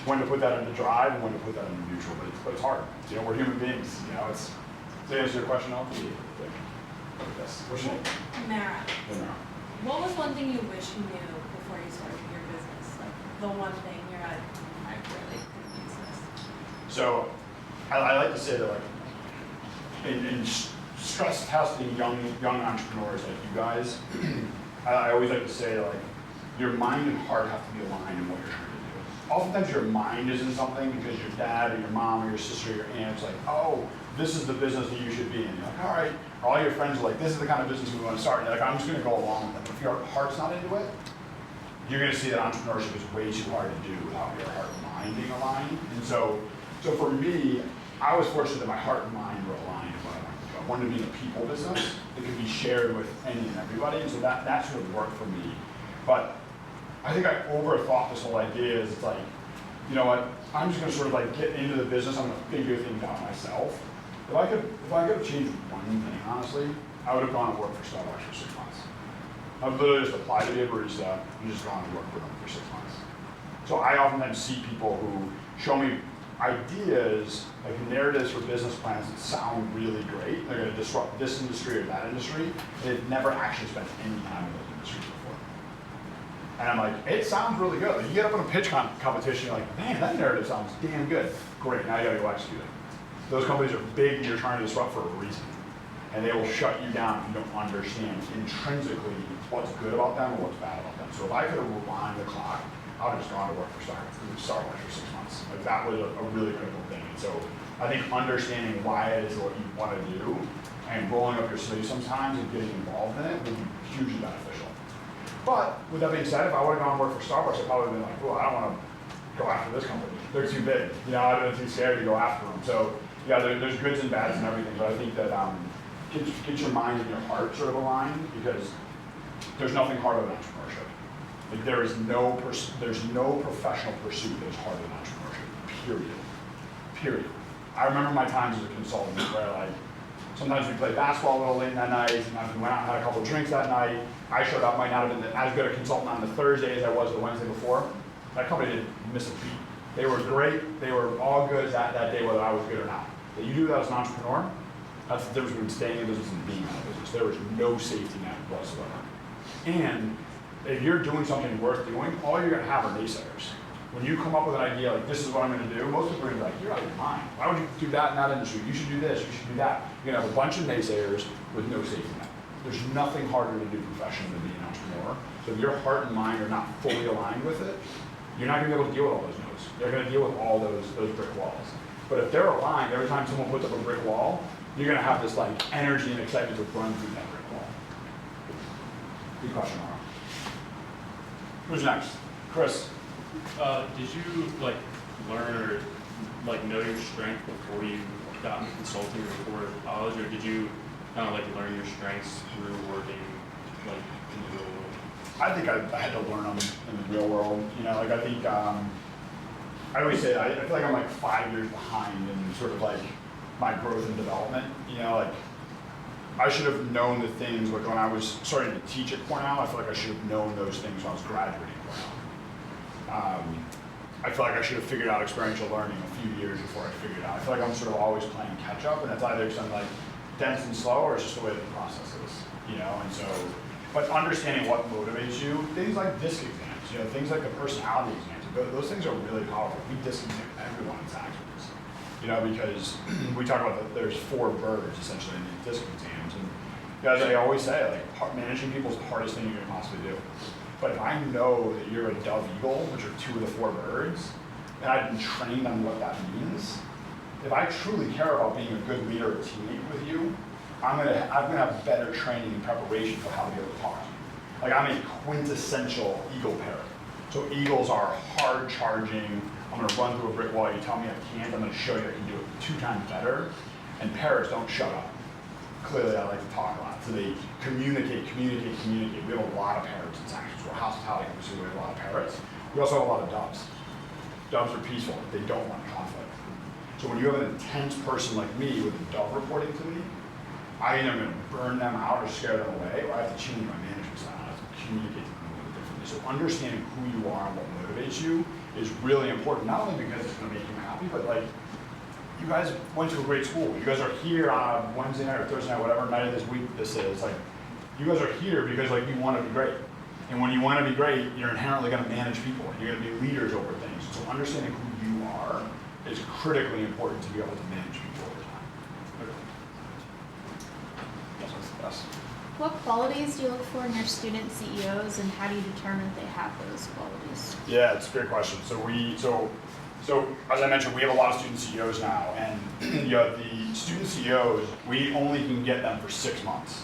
when to put that into drive and when to put that into neutral, but it's hard. You know, we're human beings, you know, it's, does that answer your question, Al? Yes. What's your name? Mara. Yeah, Mara. What was one thing you wish you knew before you started your business? Like, the one thing you're like, I really could use this. So, I like to say that, like, in stress testing young entrepreneurs like you guys, I always like to say that, like, your mind and heart have to be aligned in what you're trying to do. Oftentimes your mind is in something because your dad or your mom or your sister or your aunt's like, oh, this is the business that you should be in. You're like, all right. Or all your friends are like, this is the kind of business we want to start. And you're like, I'm just going to go along with it. But if your heart's not into it, you're going to see that entrepreneurship is way too hard to do without your heart and mind being aligned. And so for me, I was fortunate that my heart and mind were aligned in what I wanted to do. I wanted to be in a people business that could be shared with any and everybody, and so that sort of worked for me. But I think I overthought this whole idea. It's like, you know what, I'm just gonna sort of like get into the business, I'm gonna figure things out myself. If I could have changed one thing, honestly, I would have gone to work for Starbucks for 6 months. I would literally just apply to be a barista and just gone to work for them for 6 months. So I oftentimes see people who show me ideas, like narratives for business plans that sound really great. They're gonna disrupt this industry or that industry. They've never actually spent any time in those industries before. And I'm like, it sounds really good. Like you get up in a pitch competition, you're like, man, that narrative sounds damn good. Great, now you gotta go execute it. Those companies are big and you're trying to disrupt for a reason. And they will shut you down if you don't understand intrinsically what's good about them or what's bad about them. So if I could have rewind the clock, I would have just gone to work for Starbucks for 6 months. Like that was a really critical thing. And so I think understanding why it is what you want to do and rolling up your sleeves sometimes and getting involved in it would be hugely beneficial. But with that being said, if I would have gone to work for Starbucks, I'd probably been like, well, I don't want to go after this company. They're too big. You know, I'd have been too scared to go after them. So yeah, there's goods and bads and everything, but I think that get your mind and your heart sort of aligned, because there's nothing harder than entrepreneurship. Like there's no professional pursuit that is harder than entrepreneurship, period. I remember my times as a consultant where like, sometimes we played basketball a little late that night, sometimes we went out and had a couple of drinks that night. I showed up, might not have been as good a consultant on the Thursday as I was the Wednesday before. That company didn't miss a beat. They were great, they were all good that day, whether I was good or not. That you do that as an entrepreneur, that's the difference between staying in business and being out of business. There is no safety net whatsoever. And if you're doing something worth doing, all you're gonna have are naysayers. When you come up with an idea like, this is what I'm gonna do, most people are gonna be like, you're out of your mind. Why would you do that in that industry? You should do this, you should do that. You're gonna have a bunch of naysayers with no safety net. There's nothing harder to do professionally than being an entrepreneur. So if your heart and mind are not fully aligned with it, you're not gonna be able to deal with all those no's. They're gonna deal with all those brick walls. But if they're aligned, every time someone puts up a brick wall, you're gonna have this like energy and excitement to run through that brick wall. Good question, Laura. Who's next? Chris. Did you like learn or like know your strength before you got into consulting or before college, or did you kind of like learn your strengths through working like in the real world? I think I had to learn them in the real world. You know, like I think I always say I feel like I'm like 5 years behind in sort of like my growth and development. You know, like I should have known the things like when I was starting to teach at Cornell. I feel like I should have known those things when I was graduating Cornell. I feel like I should have figured out experiential learning a few years before I figured it out. I feel like I'm sort of always playing catch up, and it's either some like dense and slow, or it's just the way that the process is. You know, and so, but understanding what motivates you, things like DISC exams, you know, things like the personality exams, those things are really powerful. We DISC exam everyone in Saxbys, you know, because we talk about that there's 4 birds essentially in these DISC exams, and as I always say, like managing people is the hardest thing you can possibly do. But if I know that you're a dove eagle, which are 2 of the 4 birds, and I've been trained on what that means, if I truly care about being a good leader or teammate with you, I'm gonna have better training and preparation for how to be able to talk to you. Like I'm a quintessential eagle parrot. So eagles are hard charging. I'm gonna run through a brick wall. You tell me I can't, I'm gonna show you I can do it 2 times better. And parrots don't shut up. Clearly I like to talk a lot. So they communicate. We have a lot of parrots in Saxbys. We're hospitality, so we have a lot of parrots. We also have a lot of doves. Doves are peaceful. They don't want conflict. So when you have an intense person like me with a dove reporting to me, I either am going to burn them out or scare them away, or I have to change my management style. I have to communicate to them a little differently. So understanding who you are and what motivates you is really important, not only because it's going to make you happy, but like, you guys went to a great school. You guys are here on a Wednesday night or Thursday night, whatever night of this week this is. Like, you guys are here because like you want to be great. And when you want to be great, you're inherently going to manage people. You're going to be leaders over things. So understanding who you are is critically important to be able to manage people over time. Yes. What qualities do you look for in your student CEOs, and how do you determine if they have those qualities? Yeah, it's a great question. So as I mentioned, we have a lot of student CEOs now, and the student CEOs, we only can get them for 6 months.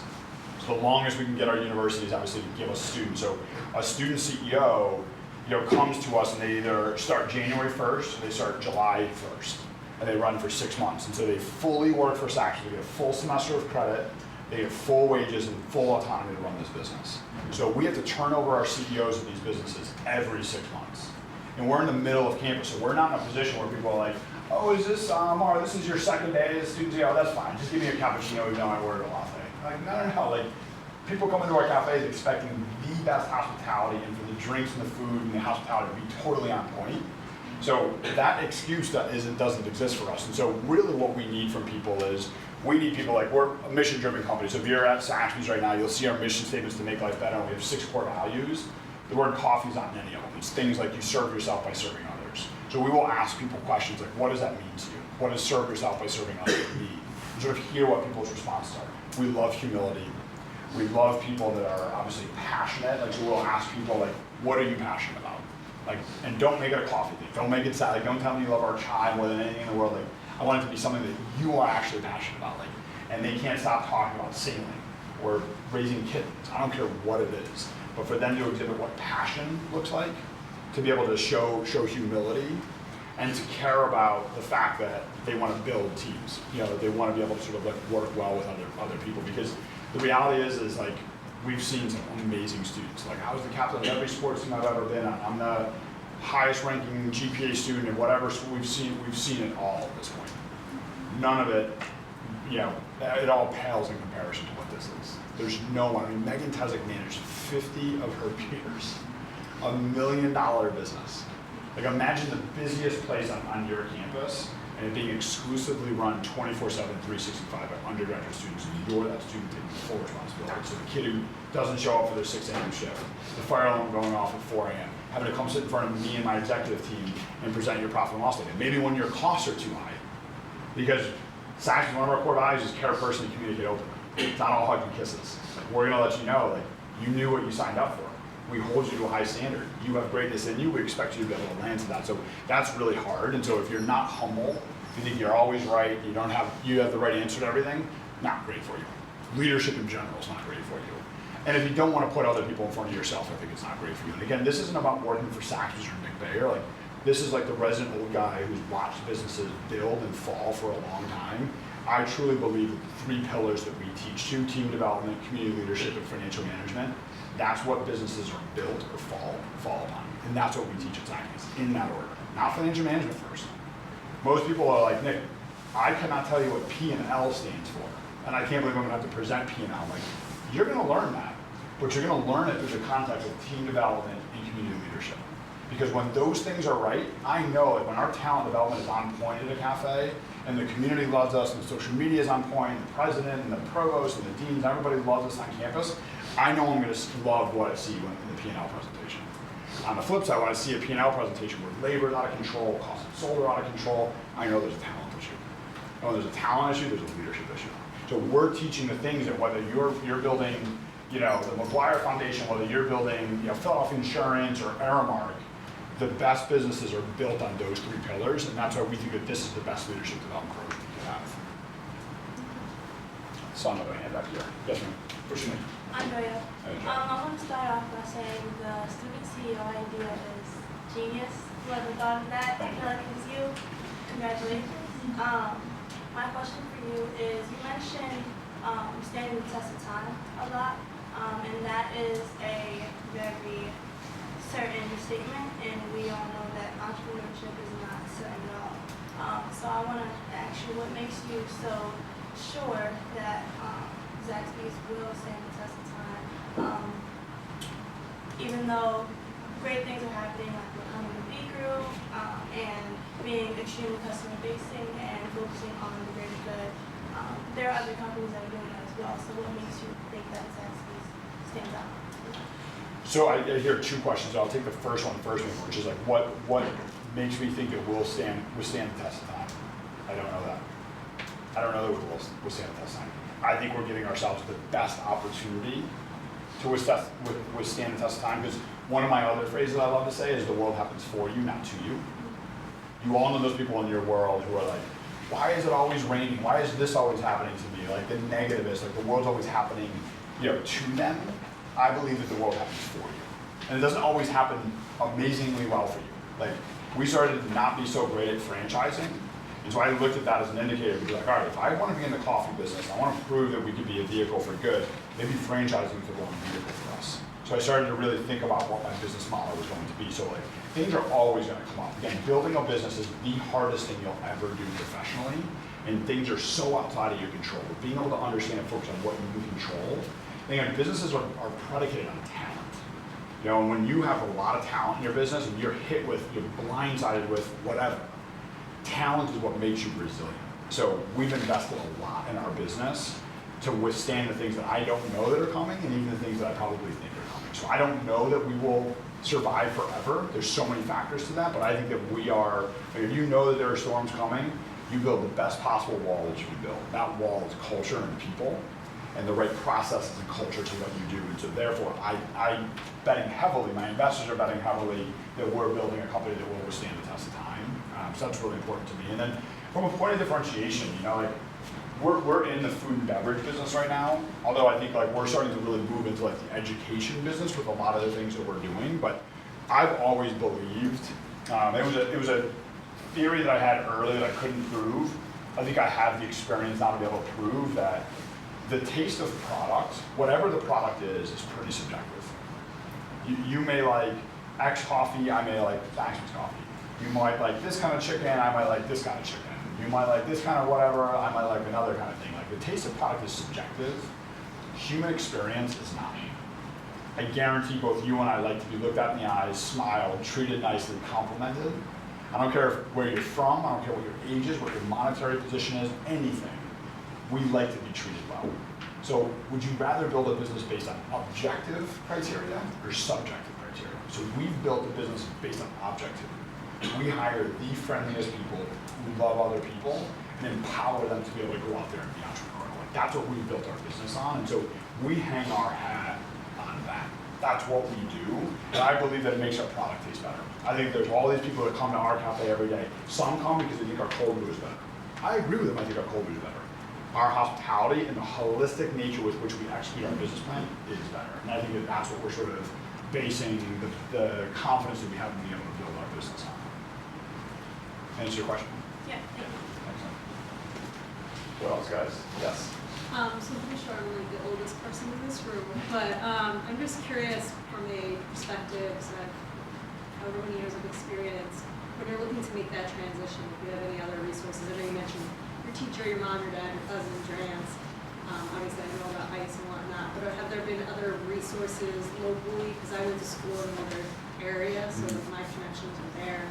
So the longest we can get our universities, obviously, to give us students. So a student CEO, comes to us and they either start January 1st or they start July 1st. and they run for 6 months. And so they fully work for Saxbys. They get a full semester of credit, they get full wages and full autonomy to run this business. So we have to turn over our CEOs of these businesses every 6 months. And we're in the middle of campus, so we're not in a position where people are like, oh, is this, Mara, this is your second day as a student? Oh, that's fine, just give me a cappuccino even though I ordered a latte. Like, no, like, people come into our cafes expecting the best hospitality and for the drinks and the food and the hospitality to be totally on point. So that excuse doesn't exist for us. And so really what we need from people is, we need people like, we're a mission-driven company. So if you're at Saxbys right now, you'll see our mission statements to make life better, and we have 6 core values. The word coffee's not in any of them. It's things like you serve yourself by serving others. So we will ask people questions like, what does that mean to you? What does serve yourself by serving others mean? And sort of hear what people's responses are. We love humility. We love people that are obviously passionate. Like, so we'll ask people like, what are you passionate about? Like, and don't make it a coffee thing. Don't make it sad. Like, don't tell me you love our chai more than anything in the world. Like, I want it to be something that you are actually passionate about. Like, and they can't stop talking about sailing or raising kittens. I don't care what it is. But for them to exhibit what passion looks like, to be able to show humility, and to care about the fact that they want to build teams. You know, that they want to be able to sort of like work well with other people. Because the reality is like, we've seen some amazing students. Like, I was the captain of every sports team I've ever been on. I'm the highest ranking GPA student in whatever school. We've seen it all at this point. None of it, you know, it all pales in comparison to what this is. There's no one. I mean, Megan Tezek managed 50 of her peers, $1 million business. Like, imagine the busiest place on your campus and it being exclusively run 24/7, 365 by undergraduate students, and you're that student taking full responsibility. So the kid who doesn't show up for their 6 a.m. shift, the fire alarm going off at 4 a.m., having to come sit in front of me and my executive team and present your profit and loss statement. Maybe when your costs are too high, because Saxbys, one of our core values is care personally, communicate openly. It's not all hugs and kisses. Like, we're gonna let you know, like, you knew what you signed up for. We hold you to a high standard. You have greatness in you, we expect you to be able to land to that. So that's really hard. And so if you're not humble, if you think you're always right, you have the right answer to everything, not great for you. Leadership in general is not great for you. And if you don't want to put other people in front of yourself, I think it's not great for you. And again, this isn't about working for Saxbys or Nick Bayer. Like, this is like the resident old guy who's watched businesses build and fall for a long time. I truly believe that the 3 pillars that we teach to, team development, community leadership, and financial management, that's what businesses are built or fall upon. And that's what we teach at Saxbys, in that order. Not financial management first. Most people are like, Nick, I cannot tell you what P&L stands for. And I can't believe I'm gonna have to present P&L. Like, you're gonna learn that, but you're gonna learn it through the context of team development and community leadership. Because when those things are right, I know that when our talent development is on point at a cafe, and the community loves us, and the social media is on point, and the president, and the provost, and the deans, everybody loves us on campus, I know I'm gonna love what I see in the P&L presentation. On the flip side, when I see a P&L presentation where labor is out of control, cost of sold are out of control, I know there's a talent issue. And when there's a talent issue, there's a leadership issue. So we're teaching the things that whether you're building, you know, the McGuire Foundation, whether you're building, you know, Philadelphia Insurance or Aramark, the best businesses are built on those 3 pillars, and that's why we think that this is the best leadership development program you can have. So I'm gonna hand back here. Yes, ma'am. Push me. Andrea, I want to start off by saying the student CEO idea is genius. Whoever thought of that, I feel like it was you. Congratulations. My question for you is, you mentioned standing the test of time a lot, and that is a very certain statement, and we all know that entrepreneurship is not certain at all. So I want to ask you, what makes you so sure that Saxbys will stand the test of time, even though great things are happening, like becoming a B group, and being extremely customer facing and focusing on the greater good. There are other companies that are doing that as well. So what makes you think that Saxbys stands out? So I hear 2 questions. I'll take the first one first, which is like, what makes me think it will withstand the test of time? I don't know that. I don't know that it will withstand the test of time. I think we're giving ourselves the best opportunity to withstand the test of time, because one of my other phrases I love to say is the world happens for you, not to you. You all know those people in your world who are like, why is it always raining? Why is this always happening to me? Like, the negative is like the world's always happening, you know, to them. I believe that the world happens for you. And it doesn't always happen amazingly well for you. Like, we started to not be so great at franchising And so I looked at that as an indicator to be like, all right, if I want to be in the coffee business, I want to prove that we could be a vehicle for good, maybe franchising is the wrong vehicle for us. So I started to really think about what my business model was going to be. So like, things are always going to come up. Again, building a business is the hardest thing you'll ever do professionally, and things are so outside of your control. But being able to understand and focus on what you can control, again, businesses are predicated on talent. You know, and when you have a lot of talent in your business and you're blindsided with whatever, talent is what makes you resilient. So we've invested a lot in our business to withstand the things that I don't know that are coming, and even the things that I probably think are coming. So I don't know that we will survive forever. There's so many factors to that, but I think that we are, like, if you know that there are storms coming, you build the best possible wall that you can build. That wall is culture and people, and the right processes and culture to what you do. And so therefore, I'm betting heavily, my investors are betting heavily that we're building a company that will withstand the test of time. So that's really important to me. And then from a point of differentiation, you know, like we're in the food and beverage business right now, although I think like we're starting to really move into like the education business with a lot of the things that we're doing. But I've always believed, it was a theory that I had early that I couldn't prove. I think I have the experience now to be able to prove that the taste of product, whatever the product is pretty subjective. You may like X coffee, I may like Saxbys coffee. You might like this kind of chicken, I might like this kind of chicken. You might like this kind of whatever, I might like another kind of thing. Like the taste of product is subjective. Human experience is not. I guarantee both you and I like to be looked at in the eyes, smiled, treated nicely, complimented. I don't care where you're from, I don't care what your age is, what your monetary position is, anything. We like to be treated well. So would you rather build a business based on objective criteria or subjective criteria? So we've built a business based on objectivity. We hire the friendliest people who love other people and empower them to be able to go out there and be entrepreneurial. Like that's what we've built our business on, and so we hang our hat on that. That's what we do, and I believe that it makes our product taste better. I think there's all these people that come to our cafe every day. Some come because they think our cold brew is better. I agree with them, I think our cold brew is better. Our hospitality and the holistic nature with which we execute our business plan is better. And I think that that's what we're sort of basing the confidence that we have in being able to build our business on. Answer your question? Yeah, thank you. Excellent. What else, guys? Yes. So I'm pretty sure I'm like the oldest person in this room, but I'm just curious from a perspective, so I have however many years of experience, when you're looking to make that transition, if you have any other resources. I know you mentioned your teacher, your mom, your dad, your cousins, your aunts. Obviously I know about ICE and whatnot, but have there been other resources locally? Because I went to school in another area, so my connections are there.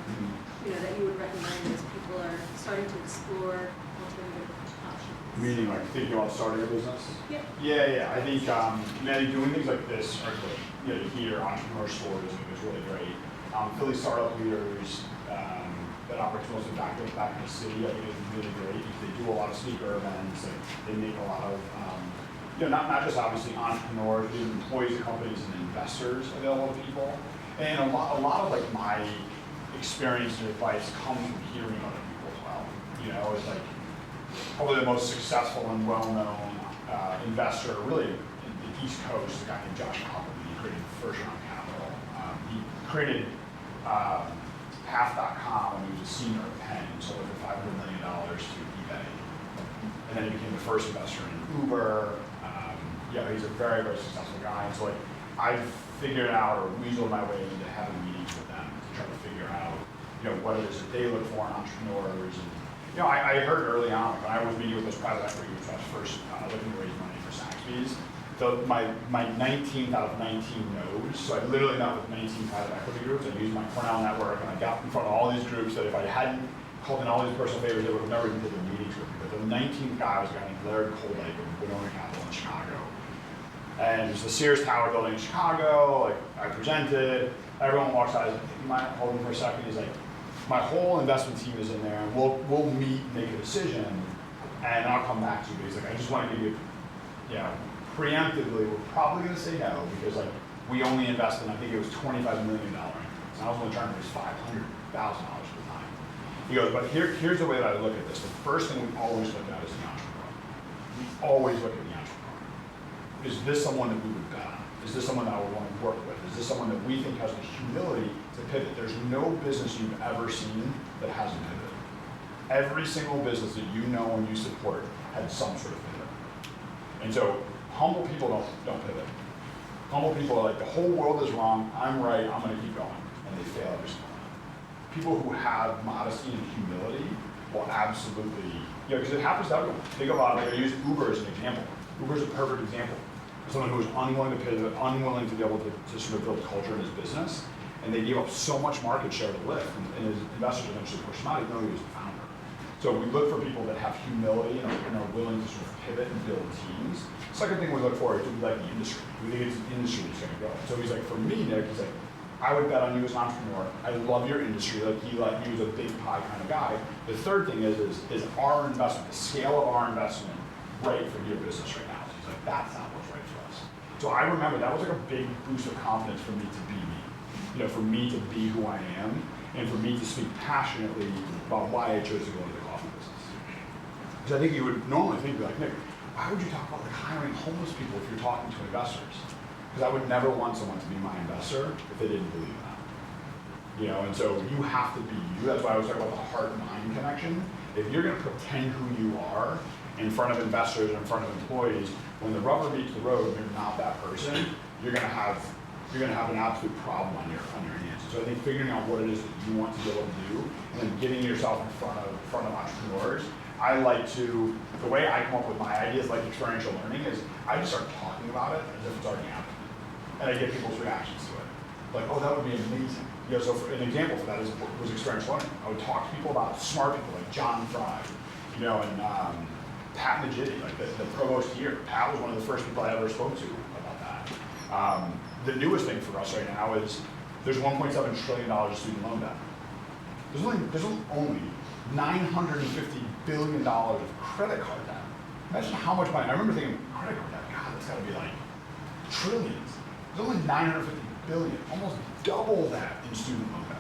You know, that you would recommend as people are starting to explore alternative options? Meaning like thinking about starting a business? Yep. Yeah. I think doing things like this are good. You know, to hear entrepreneur stories is really great. Philly startup leaders that operate mostly back in the city, I think is really great. They do a lot of speaker events, and they make a lot of not just obviously entrepreneurs, but even employees of companies and investors available to people. And a lot of like my experience and advice comes from hearing other people as well. You know, it's like probably the most successful and well-known investor really in the East Coast, a guy named Josh Copeland. He created the first round capital. He created Path.com when he was a senior at Penn and sold it for $500 million to eBay. And then he became the first investor in Uber. He's a very, very successful guy. And so like I've figured out or weaseled my way into having meetings with them to try to figure out, what it is that they look for in entrepreneurs. And, I heard early on, when I was meeting with those private equity groups, I was first looking to raise money for Saxbys. My 19th out of 19 no's, so I literally met with 19 private equity groups. I used my Cornell network, and I got in front of all these groups that if I hadn't called in all these personal favors, they would have never even taken meetings with me. But the 19th guy was a guy named Larry Koldyke of Villanova Capital in Chicago. And it was the Sears Tower building in Chicago. Like I presented, everyone walks out. He's like, "You mind holding for a second?" He's like, "My whole investment team is in there, and we'll meet, make a decision, and I'll come back to you." But he's like, "I just want to give you, preemptively, we're probably going to say no because like we only invest in, I think it was $25 million. So I was only trying to raise $500,000 at the time." He goes, "But here's the way that I look at this. The first thing we always look at is the entrepreneur. We always look at the entrepreneur. Is this someone that we would bet on? Is this someone that I would want to work with? Is this someone that we think has the humility to pivot?" There's no business you've ever seen that hasn't pivoted. Every single business that you know and you support had some sort of pivot. And so humble people don't pivot. Humble people are like, the whole world is wrong, I'm right, I'm gonna keep going. And they fail every single time. People who have modesty and humility will absolutely, because it happens to everyone. Think about it, like I use Uber as an example. Uber is a perfect example. Someone who is unwilling to pivot, unwilling to be able to sort of build culture in his business, and they gave up so much market share to Lyft, and his investors eventually pushed him out, even though he was the founder. So we look for people that have humility and are willing to sort of pivot and build teams. Second thing we look for is, do we like the industry? Do we think it's the industry that's gonna grow? So he's like, for me, Nick, he's like, I would bet on you as an entrepreneur. I love your industry. He was a big pie kind of guy. The third thing is our investment, the scale of our investment, right for your business right now? So he's like, that's not what's right for us. So I remember that was like a big boost of confidence for me to be me. For me to be who I am, and for me to speak passionately about why I chose to go into the coffee business. Because I think you would normally think, like, Nick, why would you talk about like hiring homeless people if you're talking to investors? Because I would never want someone to be my investor if they didn't believe that. And so you have to be you. That's why I was talking about the heart-mind connection. If you're going to pretend who you are in front of investors or in front of employees, when the rubber meets the road, and you're not that person, you're going to have an absolute problem on your hands. So I think figuring out what it is that you want to be able to do, and then getting yourself in front of entrepreneurs. I like to, the way I come up with my ideas, like experiential learning, is I just start talking about it as if it's already happening. And I get people's reactions to it. Like, oh, that would be amazing. So an example for that was experiential learning. I would talk to people about smart people like John Fry, and Pat Majidi, like the provost here. Pat was one of the first people I ever spoke to about that. The newest thing for us right now is there's $1.7 trillion of student loan debt. There's only $950 billion of credit card debt. Imagine how much money. I remember thinking, credit card debt, God, that's got to be like trillions. There's only $950 billion, almost double that in student loan debt.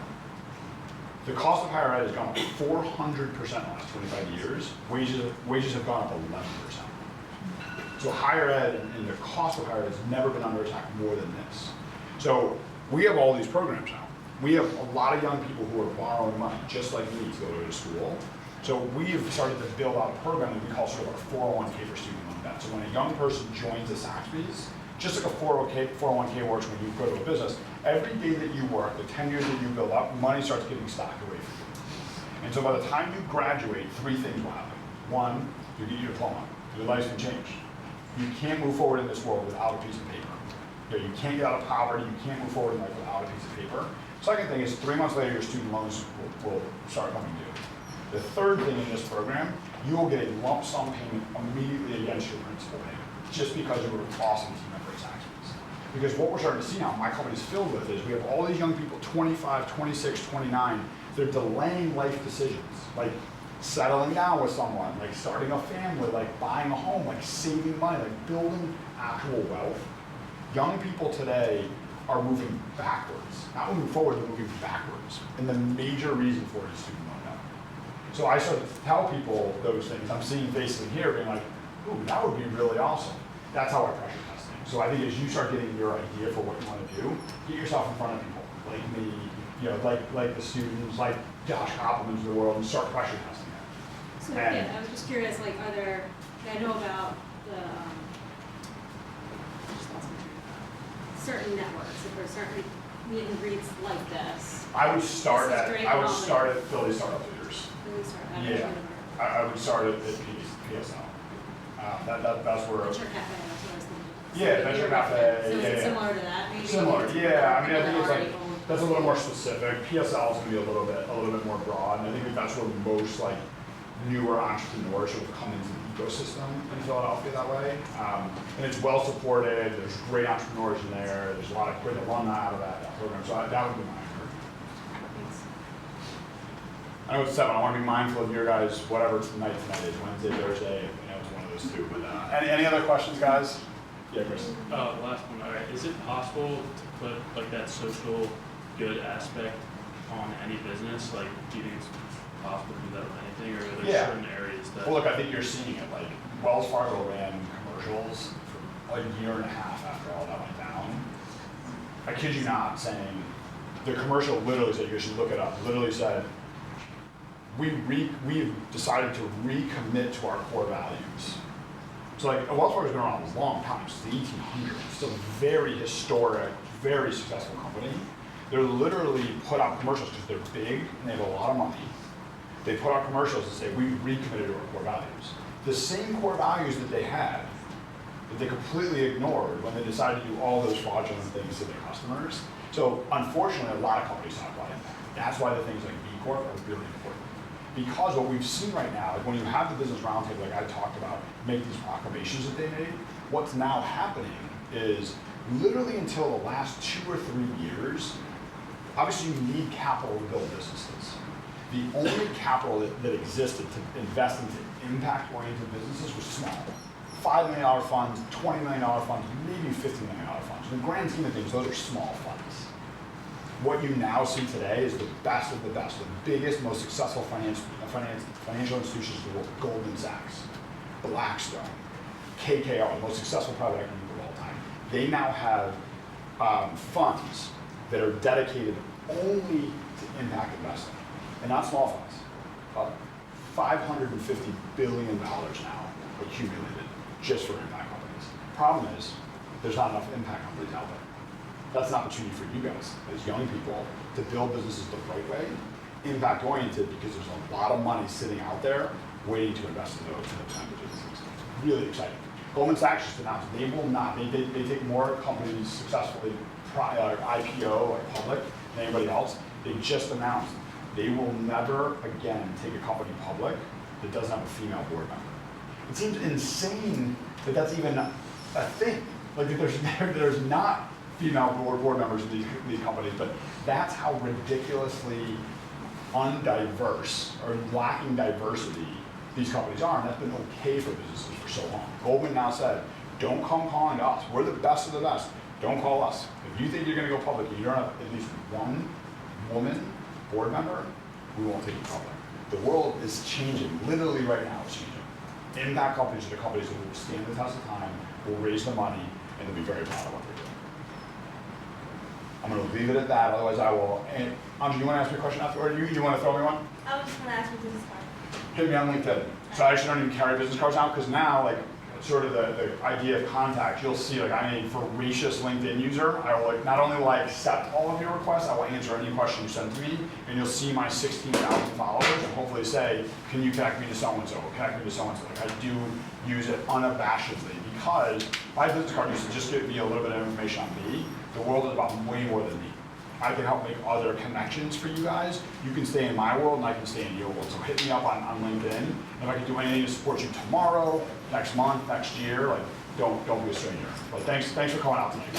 The cost of higher ed has gone up 400% in the last 25 years. Wages have gone up 11%. So higher ed and the cost of higher ed has never been under attack more than this. So we have all these programs now. We have a lot of young people who are borrowing money, just like me, to go to school. So we've started to build out a program that we call sort of our 401k for student loan debt. So when a young person joins a Saxbys, just like a 401k works when you go to a business, every day that you work, the 10 years that you build up, money starts getting stocked away from you. And so by the time you graduate, three things will happen. One, you get your diploma. Your life's can change. You can't move forward in this world without a piece of paper. You can't get out of poverty. You can't move forward in life without a piece of paper. Second thing is 3 months later, your student loans will start coming due. The third thing in this program, you will get a lump sum payment immediately against your principal payment, just because you were an awesome team member at Saxbys. Because what we're starting to see now, my company's filled with, is we have all these young people, 25, 26, 29, they're delaying life decisions, like settling down with someone, like starting a family, like buying a home, like saving money, like building actual wealth. Young people today are moving backwards. Not moving forward, but moving backwards. And the major reason for it is student loan debt. So I started to tell people those things. I'm seeing faces here being like, ooh, that would be really awesome. That's how I pressure test things. So I think as you start getting your idea for what you want to do, get yourself in front of people, like me, like the students, like Josh Koppelman's of the world, and start pressure testing it. So I was just curious, like, I know about the, certain networks, if there's certain meet and greets like this. I would start at Philly Startup Leaders. Really start at Yeah, I would start at PSL. That's where. Venture Cafe, that's what I was thinking. Yeah, Venture Cafe. So is it similar to that, maybe? Similar, yeah. I mean, I think it's like that's a little more specific. PSL is going to be a little bit more broad, and I think that's where most like newer entrepreneurs sort of come into the ecosystem in Philadelphia that way. And it's well supported. There's great entrepreneurs in there. There's a lot of great alumni out of that program. So that would be my encouragement. Thanks. I know it's 7. I want to be mindful of your guys, whatever tonight is, Wednesday, Thursday. It's one of those two. But any other questions, guys? Yeah, Chris. Last one. All right. Is it possible to put like that social good aspect on any business? Like, do you think it's possible to do that with anything, or are there certain areas that? Well, look, I think you're seeing it. Like Wells Fargo ran commercials for like a year and a half after all that went down. I kid you not, saying the commercial literally said, you should look it up. Literally said, we've decided to recommit to our core values. So like Wells Fargo's been around a long time, since the 1800s. It's still a very historic, very successful company. They're literally put out commercials because they're big and they have a lot of money. They put out commercials and say, we recommitted to our core values. The same core values that they had, that they completely ignored when they decided to do all those fraudulent things to their customers. So unfortunately, a lot of companies talk about impact. That's why the things like B Corp are really important. Because what we've seen right now, like when you have the business roundtable, like I talked about, make these proclamations that they made, what's now happening is literally until the last 2 or 3 years, obviously you need capital to build businesses. The only capital that existed to invest into impact-oriented businesses was small. $5 million funds, $20 million funds, maybe $50 million funds. In the grand scheme of things, those are small funds. What you now see today is the best of the best, the biggest, most successful financial institutions in the world: Goldman Sachs, Blackstone, KKR, the most successful private equity group of all time. They now have funds that are dedicated only to impact investing, and not small funds. $550 billion now accumulated just for impact companies. Problem is, there's not enough impact companies out there. That's an opportunity for you guys as young people to build businesses the right way, impact oriented, because there's a lot of money sitting out there waiting to invest in those type of businesses. Really exciting. Goldman Sachs just announced they will not, they take more companies successfully IPO, like public, than anybody else. They just announced they will never again take a company public that doesn't have a female board member. It seems insane that that's even a thing. Like that there's not female board members of these companies, but that's how ridiculously undiverse or lacking diversity these companies are, and that's been okay for businesses for so long. Goldman now said, don't come calling us. We're the best of the best. Don't call us. If you think you're going to go public and you don't have at least one woman board member, we won't take you public. The world is changing. Literally right now it's changing. Impact companies are the companies that will stand the test of time, will raise the money, and they'll be very proud of what they're doing. I'm going to leave it at that, otherwise I will. And Andre, you want to ask me a question after, or you want to throw me one? I was just going to ask you business card. Hit me on LinkedIn. So I actually don't even carry business cards now, because now, like, sort of the idea of contact, you'll see, like, I'm a voracious LinkedIn user. I will, like, not only will I accept all of your requests, I will answer any question you send to me, and you'll see my 16,000 followers, and hopefully say, can you connect me to so-and-so, or connect me to so-and-so. Like, I do use it unabashedly, because my business card used to just give me a little bit of information on me. The world is about way more than me. I can help make other connections for you guys. You can stay in my world and I can stay in your world. So hit me up on LinkedIn. If I can do anything to support you tomorrow, next month, next year, like don't be a stranger. But thanks for coming out tonight.